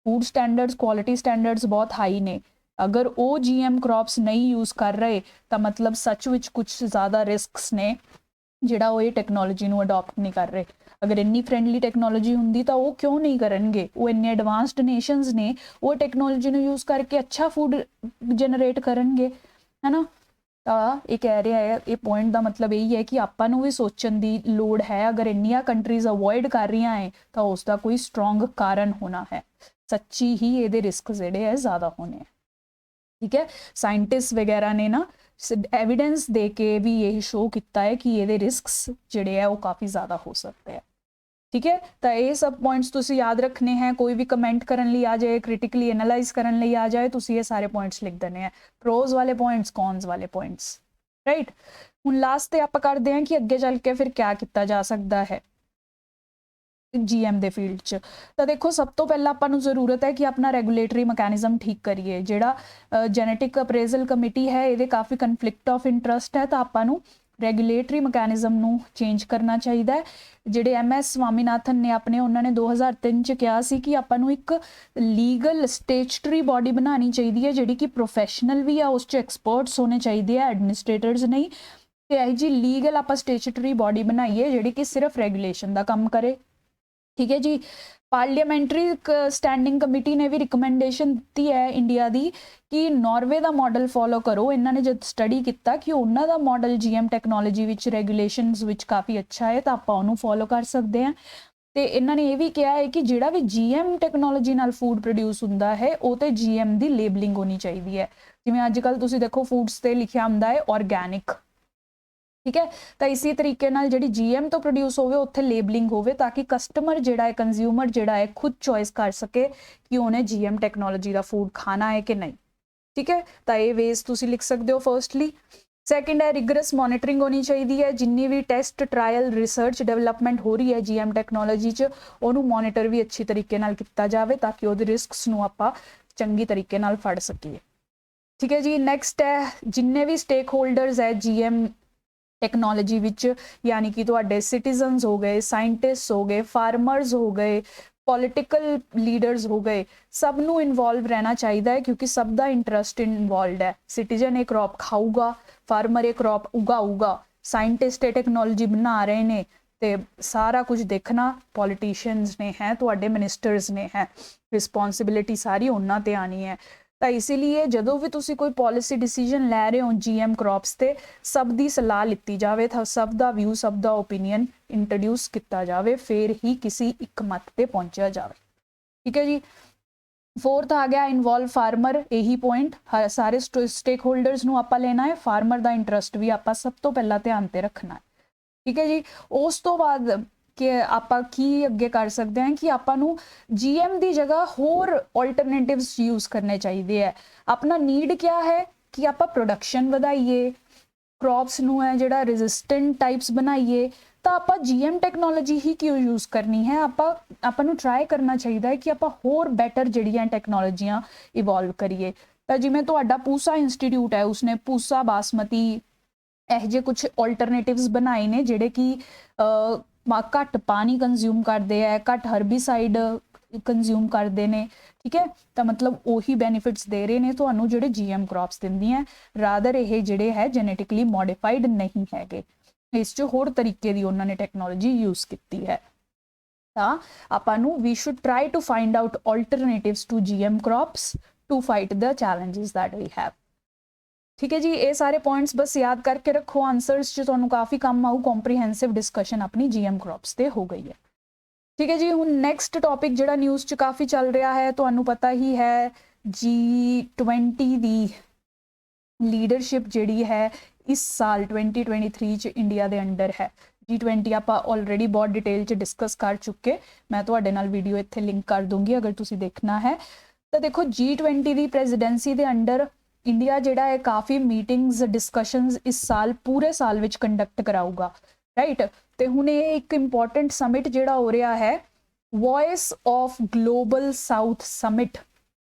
फूड स्टैंडर्ड्स, क्वालिटी स्टैंडर्ड्स बहुत हाई ने, अगर वो GM क्रॉप्स नहीं यूज़ कर रहे तो मतलब सच विच कुछ ज़्यादा रिस्क्स ने जिहड़ा वो ये टैक्नोलॉजी नू अडॉप्ट नहीं कर रहे। अगर इन्नी फ्रेंडली टैक्नोलॉजी होंदी तो वो क्यों नहीं करेंगे, वो इन्ने एडवांस्ड नेशनस ने, वो टैक्नोलॉजी नू यूज़ करके अच्छा फूड जनरेट करेंगे, है ना। तो ये कह रहा है, ये पॉइंट का मतलब यही है कि आपां नू भी सोचण दी लोड़ है। अगर इन्नियां कंट्रीज़ अवॉइड कर रही हैं तो उसका कोई स्ट्रोंग कारण होना है, सच्ची ही ये रिस्क जिहड़े है ज़्यादा होने हैं। ठीक है, साइंटिस्ट वगैरह ने ना एविडेंस दे के भी यही शो किया है कि ये रिस्क्स जिहड़े है वो काफ़ी ज़्यादा हो सकते हैं। ठीक है, तो ये सब पॉइंट्स तुसी याद रखने हैं। कोई भी कमेंट करन लई आ जाए, क्रिटिकली एनालाइज करन लई आ जाए, तुसी ये सारे पॉइंट्स लिख देने हैं, प्रोज वाले पॉइंट्स, कॉन्स वाले पॉइंट्स। राइट, हुण लास्ट ते आपां करदे हैं कि अगे चल के फिर क्या किया जा सकता है GM दे फील्ड च। तो देखो सब तो पहला आपां नूं जरूरत है कि अपना रेगूलेटरी मैकेनिज्म ठीक करिए। जिहड़ा जेनेटिक अप्रेजल कमेटी है ये काफ़ी कन्फ्लिक्ट ऑफ इंटरस्ट है, तो आपां नूं ਰੈਗੂਲੇਟਰੀ ਮੈਕੈਨਿਜ਼ਮ ਨੂੰ ਚੇਂਜ ਕਰਨਾ ਚਾਹੀਦਾ ਹੈ। ਜਿਹੜੇ MS ਸਵਾਮੀਨਾਥਨ ਨੇ ਆਪਣੇ ਉਹਨਾਂ ਨੇ 2003 ਚ ਕਿਹਾ ਸੀ ਕਿ ਆਪਾਂ ਨੂੰ ਇੱਕ ਲੀਗਲ ਸਟੇਚੂਟਰੀ ਬਾਡੀ ਬਣਾਉਣੀ ਚਾਹੀਦੀ ਹੈ ਜਿਹੜੀ ਕਿ ਪ੍ਰੋਫੈਸ਼ਨਲ ਵੀ ਆ, ਉਸ 'ਚ ਐਕਸਪਰਟਸ ਹੋਣੇ ਚਾਹੀਦੇ ਆ, ਐਡਮਿਨਿਸਟ੍ਰੇਟਰਸ ਨਹੀਂ। ਤੇ ਇਹ ਜੀ ਲੀਗਲ ਆਪਾਂ ਸਟੇਚੂਟਰੀ ਬਾਡੀ ਬਣਾਈਏ ਜਿਹੜੀ ਕਿ ਸਿਰਫ ਰੈਗੂਲੇਸ਼ਨ ਦਾ ਕੰਮ ਕਰੇ। ਠੀਕ ਹੈ ਜੀ। ਪਾਰਲੀਮੈਂਟਰੀ ਸਟੈਂਡਿੰਗ ਕਮੇਟੀ ਨੇ ਵੀ ਰਿਕਮੈਂਡੇਸ਼ਨ ਦਿੱਤੀ ਹੈ ਇੰਡੀਆ ਦੀ ਕਿ ਨਾਰਵੇ ਦਾ ਮਾਡਲ ਫੋਲੋ ਕਰੋ। ਇਹਨਾਂ ਨੇ ਜਦ ਸਟੱਡੀ ਕੀਤਾ ਕਿ ਉਹਨਾਂ ਦਾ ਮਾਡਲ GM ਟੈਕਨੋਲੋਜੀ ਵਿੱਚ ਰੈਗੂਲੇਸ਼ਨਸ ਵਿੱਚ ਕਾਫੀ ਅੱਛਾ ਹੈ ਤਾਂ ਆਪਾਂ ਉਹਨੂੰ ਫੋਲੋ ਕਰ ਸਕਦੇ ਹਾਂ। ਤੇ ਇਹਨਾਂ ਨੇ ਇਹ ਵੀ ਕਿਹਾ ਹੈ ਕਿ ਜਿਹੜਾ ਵੀ GM ਟੈਕਨੋਲੋਜੀ ਨਾਲ ਫੂਡ ਪ੍ਰੋਡਿਊਸ ਹੁੰਦਾ ਹੈ ਉਹ ਤੇ GM ਦੀ ਲੇਬਲਿੰਗ ਹੋਣੀ ਚਾਹੀਦੀ ਹੈ। ਜਿਵੇਂ ਅੱਜ ਕੱਲ੍ਹ ਤੁਸੀਂ ਦੇਖੋ ਫੂਡਸ ਤੇ ਲਿਖਿਆ ਹੁੰਦਾ ਹੈ ਆਰਗੈਨਿਕ। ਠੀਕ ਹੈ, ਤਾਂ ਇਸੇ ਤਰੀਕੇ ਨਾਲ ਜਿਹੜੀ GM ਤੋਂ ਪ੍ਰੋਡਿਊਸ ਹੋਵੇ ਉੱਥੇ ਲੇਬਲਿੰਗ ਹੋਵੇ ਤਾਂ ਕਿ ਕਸਟਮਰ ਜਿਹੜਾ ਹੈ, ਕੰਜ਼ਿਊਮਰ ਜਿਹੜਾ ਹੈ, ਖੁਦ ਚੋਇਸ ਕਰ ਸਕੇ ਕਿ ਉਹਨੇ GM ਟੈਕਨੋਲੋਜੀ ਦਾ ਫੂਡ ਖਾਣਾ ਹੈ ਕਿ ਨਹੀਂ। ਠੀਕ ਹੈ, ਤਾਂ ਇਹ ਵੇਜ਼ ਤੁਸੀਂ ਲਿਖ ਸਕਦੇ ਹੋ ਫਰਸਟਲੀ। ਸੈਕਿੰਡ ਹੈ ਰਿਗਰਸ ਮੋਨੀਟਰਿੰਗ ਹੋਣੀ ਚਾਹੀਦੀ ਹੈ। ਜਿੰਨੀ ਵੀ ਟੈਸਟ ਟਰਾਇਲ ਰਿਸਰਚ ਡਿਵੈਲਪਮੈਂਟ ਹੋ ਰਹੀ ਹੈ GM ਟੈਕਨੋਲੋਜੀ 'ਚ ਉਹਨੂੰ ਮੋਨੀਟਰ ਵੀ ਅੱਛੀ ਤਰੀਕੇ ਨਾਲ ਕੀਤਾ ਜਾਵੇ ਤਾਂ ਕਿ ਉਹਦੇ ਰਿਸਕਸ ਨੂੰ ਆਪਾਂ ਚੰਗੀ ਤਰੀਕੇ ਨਾਲ ਫੜ ਸਕੀਏ। ਠੀਕ ਹੈ ਜੀ। ਨੈਕਸਟ ਹੈ ਜਿੰਨੇ ਵੀ ਸਟੇਕ ਹੋਲਡਰਸ ਹੈ GM ਟੈਕਨੋਲੋਜੀ ਵਿੱਚ, ਯਾਨੀ ਕਿ ਤੁਹਾਡੇ ਸਿਟੀਜ਼ਨਸ ਹੋ ਗਏ, ਸਾਇੰਟਿਸਟ ਹੋ ਗਏ, ਫਾਰਮਰਸ ਹੋ ਗਏ, ਪੋਲੀਟੀਕਲ ਲੀਡਰਸ ਹੋ ਗਏ, ਸਭ ਨੂੰ ਇਨਵੋਲਵ ਰਹਿਣਾ ਚਾਹੀਦਾ ਹੈ ਕਿਉਂਕਿ ਸਭ ਦਾ ਇੰਟਰਸਟ ਇਨਵੋਲਵਡ ਹੈ। ਸਿਟੀਜ਼ਨ ਇਹ ਕ੍ਰੌਪ ਖਾਊਗਾ, ਫਾਰਮਰ ਇਹ ਕ੍ਰੌਪ ਉਗਾਊਗਾ, ਸਾਇੰਟਿਸਟ ਇਹ ਟੈਕਨੋਲੋਜੀ ਬਣਾ ਰਹੇ ਨੇ ਤੇ ਸਾਰਾ ਕੁਝ ਦੇਖਣਾ ਪੋਲੀਟੀਸ਼ੀਅਨਸ ਨੇ ਹੈ, ਤੁਹਾਡੇ ਮਿਨਿਸਟਰਸ ਨੇ ਹੈ। ਰਿਸਪੌਂਸਿਬਿਲਿਟੀ ਸਾਰੀ ਉਹਨਾਂ ਤੇ ਆਣੀ ਹੈ। ਤਾਂ ਇਸੇ ਲਈ ਜਦੋਂ ਵੀ ਤੁਸੀਂ ਕੋਈ ਪੋਲਿਸੀ ਡਿਸੀਜਨ ਲੈ ਰਹੇ ਹੋ GM ਕ੍ਰੌਪਸ ਤੇ ਸਭ ਦੀ ਸਲਾਹ ਲਿੱਤੀ ਜਾਵੇ, ਤਾਂ ਸਭ ਦਾ ਵਿਊ, ਸਭ ਦਾ ਓਪੀਨੀਅਨ ਇੰਟਰੋਡਿਊਸ ਕੀਤਾ ਜਾਵੇ, ਫਿਰ ਹੀ ਕਿਸੇ ਇੱਕ ਮਤ ਤੇ ਪਹੁੰਚਿਆ ਜਾਵੇ। ਠੀਕ ਹੈ ਜੀ। ਫੋਰਥ ਆ ਗਿਆ ਇਨਵੋਲਵ ਫਾਰਮਰ। ਇਹੀ ਪੁਆਇੰਟ ਸਾਰੇ ਸਟੇਕ ਹੋਲਡਰਸ ਨੂੰ ਆਪਾਂ ਲੈਣਾ ਹੈ। ਫਾਰਮਰ ਦਾ ਇੰਟਰਸਟ ਵੀ ਆਪਾਂ ਸਭ ਤੋਂ ਪਹਿਲਾਂ ਧਿਆਨ ਤੇ ਰੱਖਣਾ ਹੈ। ਠੀਕ ਹੈ ਜੀ। ਉਸ ਤੋਂ ਬਾਅਦ ਕਿ ਆਪਾਂ ਕੀ ਅੱਗੇ ਕਰ ਸਕਦੇ ਹਾਂ ਕਿ ਆਪਾਂ ਨੂੰ GM ਦੀ ਜਗ੍ਹਾ ਹੋਰ ਆਲਟਰਨੇਟਿਵਸ ਯੂਜ਼ ਕਰਨੇ ਚਾਹੀਦੇ ਹੈ। ਆਪਣਾ ਨੀਡ ਕਿਆ ਹੈ ਕਿ ਆਪਾਂ ਪ੍ਰੋਡਕਸ਼ਨ ਵਧਾਈਏ, ਕ੍ਰੌਪਸ ਨੂੰ ਹੈ ਜਿਹੜਾ ਰੈਜ਼ਿਸਟੈਂਟ ਟਾਈਪਸ ਬਣਾਈਏ, ਤਾਂ ਆਪਾਂ GM ਟੈਕਨੋਲੋਜੀ ਹੀ ਕਿਉਂ ਯੂਜ਼ ਕਰਨੀ ਹੈ। ਆਪਾਂ ਨੂੰ ਟਰਾਈ ਕਰਨਾ ਚਾਹੀਦਾ ਹੈ ਕਿ ਆਪਾਂ ਹੋਰ ਬੈਟਰ ਜਿਹੜੀਆਂ ਟੈਕਨੋਲੋਜੀਆਂ ਇਵੋਲਵ ਕਰੀਏ। ਤਾਂ ਜਿਵੇਂ ਤੁਹਾਡਾ ਪੂਸਾ ਇੰਸਟੀਟਿਊਟ ਹੈ, ਉਸਨੇ ਪੂਸਾ ਬਾਸਮਤੀ ਇਹੋ ਜਿਹੇ ਕੁਛ ਆਲਟਰਨੇਟਿਵਸ ਬਣਾਏ ਨੇ ਜਿਹੜੇ ਕਿ ਘੱਟ ਪਾਣੀ ਕੰਜ਼ਿਊਮ ਕਰਦੇ ਹੈ, ਘੱਟ ਹਰਬੀਸਾਈਡ ਕੰਜ਼ਿਊਮ ਕਰਦੇ ਨੇ। ਠੀਕ ਹੈ, ਤਾਂ ਮਤਲਬ ਉਹੀ ਬੈਨੀਫਿਟਸ ਦੇ ਰਹੇ ਨੇ ਤੁਹਾਨੂੰ ਜਿਹੜੇ GM ਕ੍ਰੌਪਸ ਦਿੰਦੀਆਂ, ਰਾਦਰ ਇਹ ਜਿਹੜੇ ਹੈ ਜੈਨੇਟਿਕਲੀ ਮੋਡੀਫਾਈਡ ਨਹੀਂ ਹੈਗੇ। ਇਸ 'ਚ ਹੋਰ ਤਰੀਕੇ ਦੀ ਉਹਨਾਂ ਨੇ ਟੈਕਨੋਲੋਜੀ ਯੂਜ਼ ਕੀਤੀ ਹੈ। ਤਾਂ ਆਪਾਂ ਨੂੰ ਵੀ should try to find out alternatives to GM crops to fight the challenges that we have. ਠੀਕ ਹੈ ਜੀ। ਇਹ ਸਾਰੇ ਪੁਆਇੰਟਸ ਬਸ ਯਾਦ ਕਰਕੇ ਰੱਖੋ, ਆਨਸਰਸ 'ਚ ਤੁਹਾਨੂੰ ਕਾਫੀ ਕੰਮ ਆਊ। ਕੰਪਰੀਹੈਂਸਿਵ ਡਿਸਕਸ਼ਨ ਆਪਣੀ GM ਕ੍ਰੌਪਸ ਤੇ ਹੋ ਗਈ ਹੈ। ਠੀਕ ਹੈ ਜੀ। ਹੁਣ ਨੈਕਸਟ ਟੌਪਿਕ ਜਿਹੜਾ ਨਿਊਜ਼ 'ਚ ਕਾਫੀ ਚੱਲ ਰਿਹਾ ਹੈ, ਤੁਹਾਨੂੰ ਪਤਾ ਹੀ ਹੈ G20 ਦੀ ਲੀਡਰਸ਼ਿਪ ਜਿਹੜੀ ਹੈ ਇਸ ਸਾਲ 2023 'ਚ ਇੰਡੀਆ ਦੇ ਅੰਡਰ ਹੈ। G20 ਆਪਾਂ ਆਲਰੇਡੀ ਬਹੁਤ ਡਿਟੇਲ 'ਚ ਡਿਸਕਸ ਕਰ ਚੁੱਕੇ, ਮੈਂ ਤੁਹਾਡੇ ਨਾਲ ਵੀਡੀਓ ਇੱਥੇ ਲਿੰਕ ਕਰ ਦੂੰਗੀ ਅਗਰ ਤੁਸੀਂ ਦੇਖਣਾ ਹੈ। ਤਾਂ ਦੇਖੋ G20 ਦੀ ਪ੍ਰੈਜ਼ੀਡੈਂਸੀ ਦੇ ਅੰਡਰ ਇੰਡੀਆ ਜਿਹੜਾ ਹੈ ਕਾਫੀ ਮੀਟਿੰਗਸ, ਡਿਸਕਸ਼ਨਸ ਇਸ ਸਾਲ ਪੂਰੇ ਸਾਲ ਵਿੱਚ ਕੰਡਕਟ ਕਰਾਊਗਾ, ਰਾਈਟ। ਤੇ ਹੁਣ ਇਹ ਇੱਕ ਇੰਪੋਰਟੈਂਟ ਸਮਿਟ ਜਿਹੜਾ ਹੋ ਰਿਹਾ ਹੈ, voice of global south summit,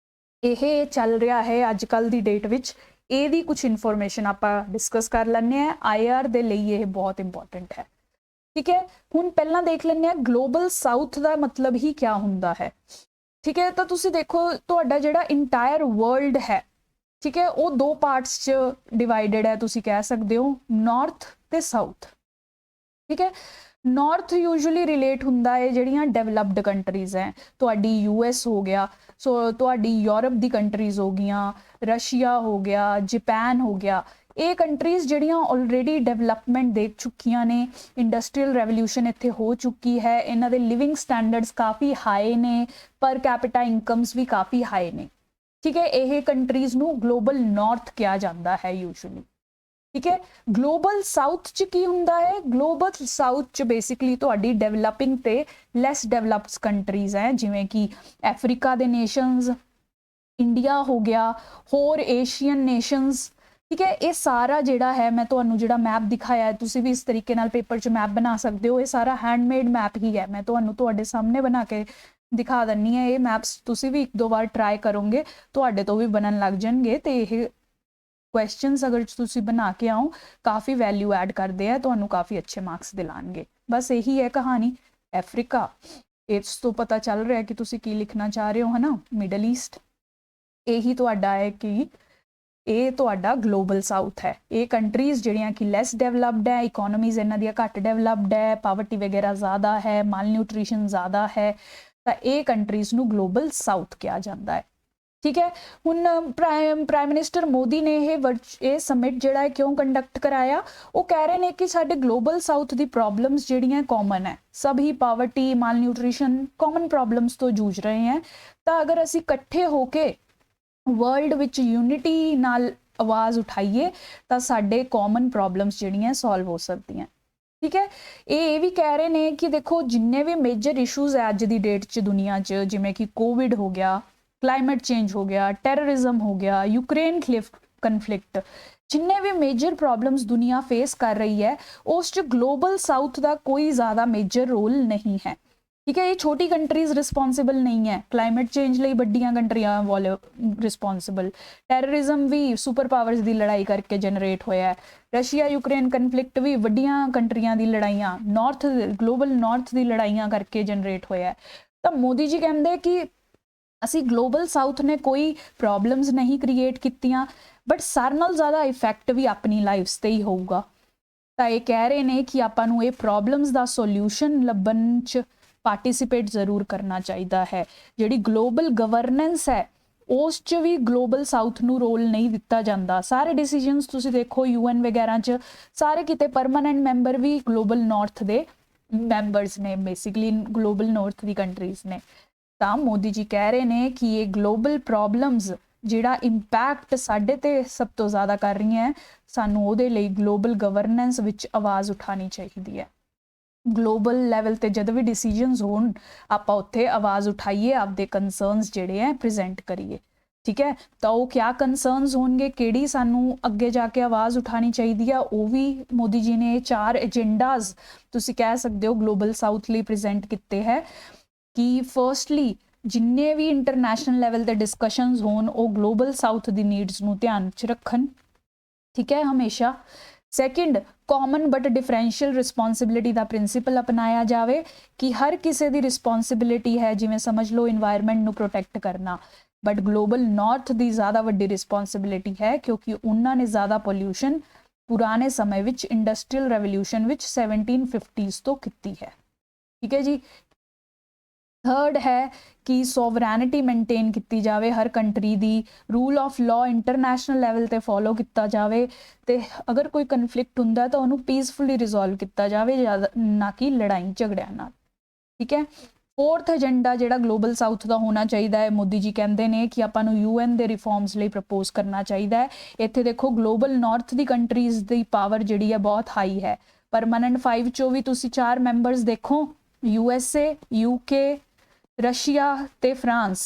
ਇਹ ਚੱਲ ਰਿਹਾ ਹੈ ਅੱਜ ਕੱਲ੍ਹ ਦੀ ਡੇਟ ਵਿੱਚ। ਇਹਦੀ ਕੁਝ ਇਨਫੋਰਮੇਸ਼ਨ ਆਪਾਂ ਡਿਸਕਸ ਕਰ ਲੈਂਦੇ ਹਾਂ। IR ਦੇ ਲਈ ਇਹ ਬਹੁਤ ਇੰਪੋਰਟੈਂਟ ਹੈ। ਠੀਕ ਹੈ, ਹੁਣ ਪਹਿਲਾਂ ਦੇਖ ਲੈਂਦੇ ਹਾਂ ਗਲੋਬਲ ਸਾਊਥ ਦਾ ਮਤਲਬ ਹੀ ਕਿਆ ਹੁੰਦਾ ਹੈ। ਠੀਕ ਹੈ, ਤਾਂ ਤੁਸੀਂ ਦੇਖੋ ਤੁਹਾਡਾ ਜਿਹੜਾ ਇੰਟਾਇਰ ਵਰਲਡ ਹੈ, ਠੀਕ ਹੈ, ਉਹ ਦੋ ਪਾਰਟਸ 'ਚ ਡਿਵਾਈਡਡ ਹੈ, ਤੁਸੀਂ ਕਹਿ ਸਕਦੇ ਹੋ ਨਾਰਥ ਤੇ ਸਾਊਥ। ਠੀਕ ਹੈ, ਨਾਰਥ ਯੂਜੂਅਲੀ ਰਿਲੇਟ ਹੁੰਦਾ ਹੈ ਜਿਹੜੀਆਂ ਡਿਵੈਲਪਡ ਕੰਟਰੀਜ਼ ਹੈ, ਤੁਹਾਡੀ US ਹੋ ਗਿਆ, ਸੋ ਤੁਹਾਡੀ ਯੂਰਪ ਦੀ ਕੰਟਰੀਜ਼ ਹੋ ਗਈਆਂ, ਰਸ਼ੀਆ ਹੋ ਗਿਆ, ਜਾਪਾਨ ਹੋ ਗਿਆ। ਇਹ ਕੰਟਰੀਜ਼ ਜਿਹੜੀਆਂ ਆਲਰੇਡੀ ਡਿਵੈਲਪਮੈਂਟ ਦੇਖ ਚੁੱਕੀਆਂ ਨੇ, ਇੰਡਸਟਰੀਅਲ ਰੈਵੋਲਿਊਸ਼ਨ ਇੱਥੇ ਹੋ ਚੁੱਕੀ ਹੈ, ਇਹਨਾਂ ਦੇ ਲਿਵਿੰਗ ਸਟੈਂਡਰਡਸ ਕਾਫੀ ਹਾਈ ਨੇ, ਪਰ ਕੈਪੀਟਾ ਇਨਕਮਸ ਵੀ ਕਾਫੀ ਹਾਈ ਨੇ। ਠੀਕ ਹੈ, ਇਹ ਕੰਟਰੀਜ਼ ਨੂੰ ਗਲੋਬਲ ਨਾਰਥ ਕਿਹਾ ਜਾਂਦਾ ਹੈ ਯੂਜੂਅਲੀ। ਠੀਕ ਹੈ, ਗਲੋਬਲ ਸਾਊਥ 'ਚ ਕੀ ਹੁੰਦਾ ਹੈ? ਗਲੋਬਲ ਸਾਊਥ 'ਚ ਬੇਸਿਕਲੀ ਤੁਹਾਡੀ ਡਿਵੈਲਪਿੰਗ ਤੇ ਲੈਸ ਡਿਵੈਲਪਡ ਕੰਟਰੀਜ਼ ਹੈ, ਜਿਵੇਂ ਕਿ ਅਫਰੀਕਾ ਦੇ ਨੇਸ਼ਨਸ, ਇੰਡੀਆ ਹੋ ਗਿਆ, ਹੋਰ ਏਸ਼ੀਅਨ ਨੇਸ਼ਨਸ। ਠੀਕ ਹੈ, ਇਹ ਸਾਰਾ ਜਿਹੜਾ ਹੈ ਮੈਂ ਤੁਹਾਨੂੰ ਜਿਹੜਾ ਮੈਪ ਦਿਖਾਇਆ ਹੈ, ਤੁਸੀਂ ਵੀ ਇਸ ਤਰੀਕੇ ਨਾਲ ਪੇਪਰ 'ਚ ਮੈਪ ਬਣਾ ਸਕਦੇ ਹੋ। ਇਹ ਸਾਰਾ ਹੈਂਡਮੇਡ ਮੈਪ ਹੀ ਹੈ, ਮੈਂ ਤੁਹਾਨੂੰ ਤੁਹਾਡੇ ਸਾਹਮਣੇ ਬਣਾ ਕੇ ਦਿਖਾ ਦਿੰਨੀ ਹੈ। ਇਹ ਮੈਪਸ ਤੁਸੀਂ ਵੀ ਇੱਕ ਦੋ ਵਾਰ ਟਰਾਈ ਕਰੋਗੇ, ਤੁਹਾਡੇ ਤੋਂ ਵੀ ਬਣਨ ਲੱਗ ਜਾਣਗੇ ਤੇ ਇਹ क्वेश्चनस अगर तुसी बना के आओ काफ़ी वैल्यू ऐड करते हैं, तुहानू काफ़ी अच्छे मार्क्स दिलाएंगे। बस यही है कहानी अफ्रीका। इस तो पता चल रहा है कि तुसी की लिखना चाह रहे हो, है ना। मिडल ईस्ट यही तुहाडा है कि ਇਹ ਤੁਹਾਡਾ ਗਲੋਬਲ ਸਾਊਥ ਹੈ। ਇਹ ਕੰਟਰੀਜ਼ ਜਿਹੜੀਆਂ ਕਿ ਲੈਸ ਡਿਵੈਲਪਡ ਹੈ, ਇਕੋਨਮੀਜ਼ ਇਹਨਾਂ ਦੀਆਂ ਘੱਟ ਡਿਵੈਲਪਡ ਹੈ, ਪਾਵਰਟੀ ਵਗੈਰਾ ਜ਼ਿਆਦਾ ਹੈ, ਮਾਲ ਨਿਊਟ੍ਰੀਸ਼ਨ ਜ਼ਿਆਦਾ ਹੈ, ਤਾਂ ਇਹ ਕੰਟਰੀਜ਼ ਨੂੰ ਗਲੋਬਲ ਸਾਊਥ ਕਿਹਾ ਜਾਂਦਾ ਹੈ। ਠੀਕ ਹੈ, ਹੁਣ ਪ੍ਰਾਈਮ ਮਿਨਿਸਟਰ ਮੋਦੀ ਨੇ ਇਹ ਸਮਿਟ ਜਿਹੜਾ ਹੈ ਕਿਉਂ ਕੰਡਕਟ ਕਰਾਇਆ? ਉਹ ਕਹਿ ਰਹੇ ਨੇ ਕਿ ਸਾਡੇ ਗਲੋਬਲ ਸਾਊਥ ਦੀ ਪ੍ਰੋਬਲਮਸ ਜਿਹੜੀਆਂ ਕਾਮਨ ਹੈ, ਸਭ ਹੀ ਪਾਵਰਟੀ, ਮਾਲ ਨਿਊਟ੍ਰੀਸ਼ਨ ਕਾਮਨ ਪ੍ਰੋਬਲਮਸ ਤੋਂ ਜੂਝ ਰਹੇ ਹੈ। ਤਾਂ ਅਗਰ ਅਸੀਂ ਇਕੱਠੇ ਹੋ ਕੇ वर्ल्ड विच यूनिटी नाल आवाज़ उठाइए तो साडे कॉमन प्रॉब्लम्स जिहड़ियां सॉल्व हो सकदियां। ठीक है, ये भी कह रहे हैं कि देखो जिन्ने भी मेजर इशूज़ है अज दी डेट च दुनिया च, जिवें कि कोविड हो गया, क्लाइमेट चेंज हो गया, टेररिज्म हो गया, यूक्रेन कन्फ्लिक्ट, जिन्ने भी मेजर प्रॉब्लम्स दुनिया फेस कर रही है उस च ग्लोबल साउथ का कोई ज़्यादा मेजर रोल नहीं है। ठीक है, ये छोटी कंट्रीज रिस्पॉन्सिबल नहीं है, क्लाइमेट चेंज ਲਈ ਵੱਡੀਆਂ ਕੰਟਰੀਆਂ ਵਾਲੇ ਰਿਸਪੌਂਸਿਬਲ, ਟੈਰਰਿਜ਼ਮ ਵੀ ਸੁਪਰ ਪਾਵਰਸ ਦੀ ਲੜਾਈ ਕਰਕੇ ਜਨਰੇਟ ਹੋਇਆ ਹੈ, ਰਸ਼ੀਆ ਯੂਕਰੇਨ ਕਨਫਲਿਕਟ ਵੀ ਵੱਡੀਆਂ ਕੰਟਰੀਆਂ ਦੀ ਲੜਾਈਆਂ, ਨਾਰਥ ਗਲੋਬਲ ਨਾਰਥ ਦੀ ਲੜਾਈਆਂ ਕਰਕੇ ਜਨਰੇਟ ਹੋਇਆ ਹੈ। ਤਾਂ ਮੋਦੀ ਜੀ ਕਹਿੰਦੇ ਕਿ ਅਸੀਂ ਗਲੋਬਲ ਸਾਊਥ ਨੇ ਕੋਈ ਪ੍ਰੋਬਲਮਸ ਨਹੀਂ ਕ੍ਰੀਏਟ ਕੀਤੀਆਂ, ਬਟ ਸਾਰਿਆਂ ਨਾਲੋਂ ਜ਼ਿਆਦਾ ਇਫੈਕਟ ਵੀ ਆਪਣੀ ਲਾਈਫਸ ਤੇ ਹੀ ਹੋਊਗਾ। ਤਾਂ ਇਹ ਕਹਿ ਰਹੇ ਨੇ ਕਿ ਆਪਾਂ ਨੂੰ ਇਹ ਪ੍ਰੋਬਲਮਸ ਦਾ ਸੋਲਿਊਸ਼ਨ ਲੱਭਣ 'ਚ पार्टिसिपेट जरूर करना चाहिए है। जिहड़ी ग्लोबल गवर्नेंस है उस च भी ग्लोबल साउथ नू रोल नहीं दिता जाता। सारे डिसीजनस तुसी देखो UN वगैरह च सारे किते परमानेंट मैंबर भी ग्लोबल नॉर्थ दे मैंबर्स ने, बेसिकली ग्लोबल नॉर्थ दी कंट्रीज ने। तो मोदी जी कह रहे हैं कि ये ग्लोबल प्रॉब्लम्स जिहड़ा इंपैक्ट साडे ते सब तो ज़्यादा कर रही हैं, सानू उहदे लई ग्लोबल गवर्नेंस विच आवाज़ उठानी चाहिए है। ग्लोबल लैवल ते जद भी डिसीजनस होण आपां उत्थे आवाज़ उठाइए, आपदे कंसर्नस जिहड़े हैं प्रेजेंट करिए। ठीक है, तो वो क्या कंसर्नस होणगे, किहड़ी सानू अगे जाके आवाज़ उठानी चाहिए है, वो भी मोदी जी ने 4 एजेंडाज तुसी कह सकते हो ग्लोबल साउथ लई प्रेजेंट किते है कि फर्स्टली जिन्ने भी इंटरनेशनल लैवल ते डिस्कशनस होण वो ग्लोबल साउथ दी नीड्स नू ध्यान च रखन। ठीक है, हमेशा। Second, common but differential responsibility का प्रिंसीपल अपनाया जाए कि हर किसी की रिस्पॉन्सिबिलिटी है, जिमें समझ लो इन्वायरमेंट नू प्रोटेक्ट करना, बट ग्लोबल नॉर्थ की ज़्यादा वड्डी रिस्पॉन्सिबिलिटी है क्योंकि उन्होंने ज़्यादा पोल्यूशन पुराने समय विच इंडस्ट्रीयल रेवोल्यूशन विच 1750s तो की है। ठीक है जी। थर्ड है कि सोवरैनिटी मेनटेन की जाए, हर कंट्री दी rule of law international level ते फॉलो किया जाए, तो अगर कोई कन्फ्लिक्ट हुंदा तो उन्होंने पीसफुली रिजोल्व किया जाए, ना कि लड़ाई झगड़िया नाल। ठीक है, फोर्थ एजेंडा जिहड़ा ग्लोबल साउथ का होना चाहिए है, मोदी जी कहते हैं कि आपां नूं UN दे रिफॉर्म्स लिए प्रपोज करना चाहिए है। इत्थे देखो ग्लोबल नॉर्थ की कंट्रीज़ की पावर जिहड़ी है बहुत हाई है। परमानेंट 5 चों भी तुसीं 4 मैंबरस देखो, USA, UK, रशिया ते फ्रांस,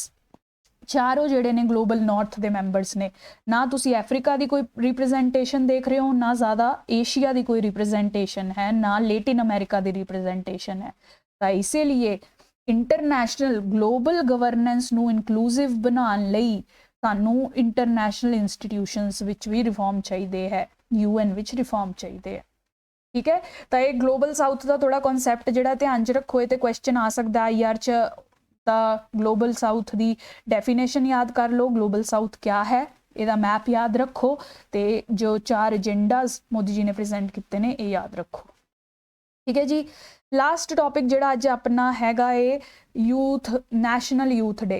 चारों जिहड़े ने ग्लोबल नॉर्थ के मैंबरस ने। ना तुसी अफ्रीका की कोई रिप्रजेंटेशन देख रहे हो, ना ज़्यादा एशिया की कोई रिप्रजेंटेशन है, ना लेटिन अमेरिका की रिप्रजेंटेशन है। तो इसीलिए इंटरनेशनल ग्लोबल गवर्नेंस नू इनकलूसिव बनाने लई सानू इंटरनेशनल इंस्टीट्यूशनस विच भी रिफॉर्म चाहिए है, UN विच रिफॉर्म चाहिए है। ठीक है, तो ये ग्लोबल साउथ का थोड़ा कॉन्सैप्ट जिहड़ा ध्यान च रखो, तो क्वेश्चन आ सकता है IR च। ग्लोबल साउथ की डेफिनेशन याद कर लो, ग्लोबल साउथ क्या है, ਇਹਦਾ मैप याद रखो, तो जो 4 एजेंडाज मोदी जी ने प्रेजेंट किए हैं ये याद रखो। ठीक है जी। लास्ट टॉपिक जिहड़ा अज अपना हैगा है यूथ, नैशनल यूथ डे।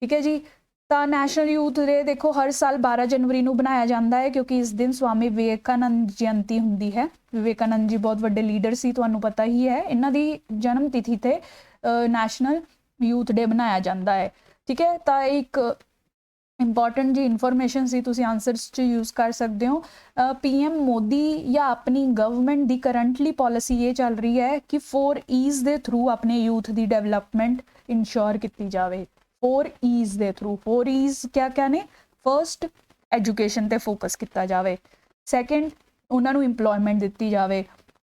ठीक है जी। तो नैशनल यूथ डे देखो हर साल 12 जनवरी को बनाया जाता है क्योंकि इस दिन स्वामी विवेकानंद जयंती होंगी है। विवेकानंद जी बहुत बड़े लीडर सी, तुहानू पता ही है। इन्हां दी जन्म तिथि ते नैशनल यूथ डे बनाया जाता है। ठीक है, तो एक इंपॉर्टेंट जी इन्फॉर्मेशन सी, तुसी आंसर्स च यूज़ कर सकते हो। PM मोदी या अपनी गवर्नमेंट की करंटली पॉलिसी ये चल रही है कि 4 E's के थ्रू अपने यूथ की डेवलपमेंट इंश्योर की जाए। 4 E's के थ्रू, 4 E's क्या क्या ने? फर्स्ट, एजुकेशन ते फोकस किया जाए। सैकेंड, उन्होंने इंप्लॉयमेंट दी जाए।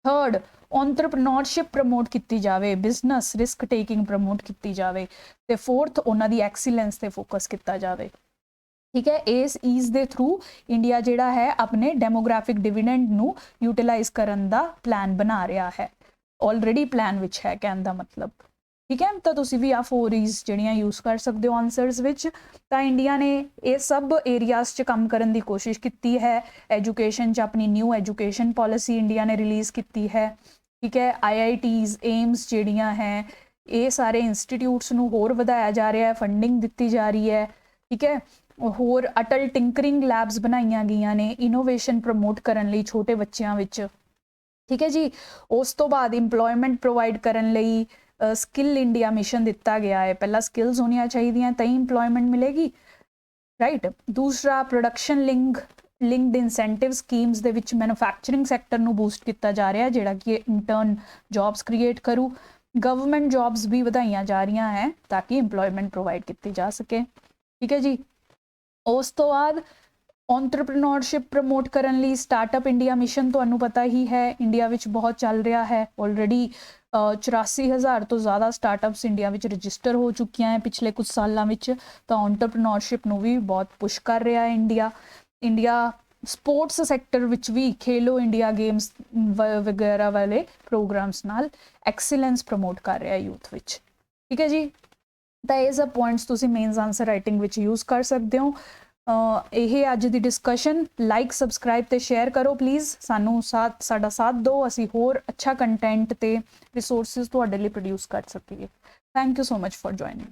थर्ड, एंटरप्रेन्योरशिप प्रमोट की जाए, बिजनेस रिस्क टेकिंग प्रमोट की जाए। तो फोर्थ, उन्हों की एक्सीलेंस ते फोकस किया जाए। ठीक है। इस ईज के थ्रू इंडिया जिहड़ा है अपने डेमोग्राफिक डिविडेंड नू यूटिलाइज करन दा प्लान बना रहा है, ऑलरेडी प्लान विच है कहने का मतलब। ठीक है, तो तुसी भी आ 4 ईज जिहड़ियां यूज़ कर सकते हो आंसर्स विच। तो इंडिया ने ये सब एरियाज च काम करन दी कोशिश की है। एजुकेशन च अपनी न्यू एजुकेशन पॉलिसी इंडिया ने रिलीज़ की है। ठीक है, IITs एम्स जिहड़ियां हैं ये सारे इंस्टीट्यूट्स नू होर वधाया जा रहा है, फंडिंग दी जा रही है। ठीक है, होर अटल टिंकरिंग लैब्स बनाई गई ने इनोवेशन प्रमोट करने लई छोटे बच्चों विच। ठीक है जी, उस तो बाद इंप्लॉयमेंट प्रोवाइड करने लई स्किल इंडिया मिशन दिता गया है। पहला स्किल्स होनी चाहिए तभी इंप्लॉयमेंट मिलेगी, राइट। दूसरा प्रोडक्शन लिंक्ड इंसेंटिव स्कीम्स दे विच मैन्युफैक्चरिंग सैक्टर नू बूस्ट किया जा रहा है, जिहड़ा कि इंटर्न जॉब्स क्रिएट करू। गवर्नमेंट जॉब्स भी वधाइयां जा रही हैं ताकि इंप्लॉयमेंट प्रोवाइड की जा सके। ठीक है जी, उस तो बाद एंटरप्रेन्योरशिप प्रमोट करने लिए स्टार्टअप इंडिया मिशन तो पता ही है इंडिया विच बहुत चल रहा है। ऑलरेडी 84,000 तो ज़्यादा स्टार्टअप्स इंडिया विच रजिस्टर हो चुकी हैं पिछले कुछ सालों में। तो एंटरप्रेन्योरशिप नू भी बहुत पुश कर रहा है इंडिया स्पोर्ट्स सैक्टर विच भी खेलो इंडिया गेम्स वगैरह वाले प्रोग्राम्स नाल एक्सीलेंस प्रमोट कर रहा है यूथ विच। ठीक है जी, तो ये सब पॉइंट्स तुसी मेन्स आंसर राइटिंग विच यूज़ कर सकते हो। यह अज की डिस्कशन लाइक सबसक्राइब तो शेयर करो प्लीज़, सानू साडा साथ दो, असी होर अच्छा कंटेंट ते रिसोर्सिस तुहाडे लई प्रोड्यूस कर सकीए। Thank you so much for joining.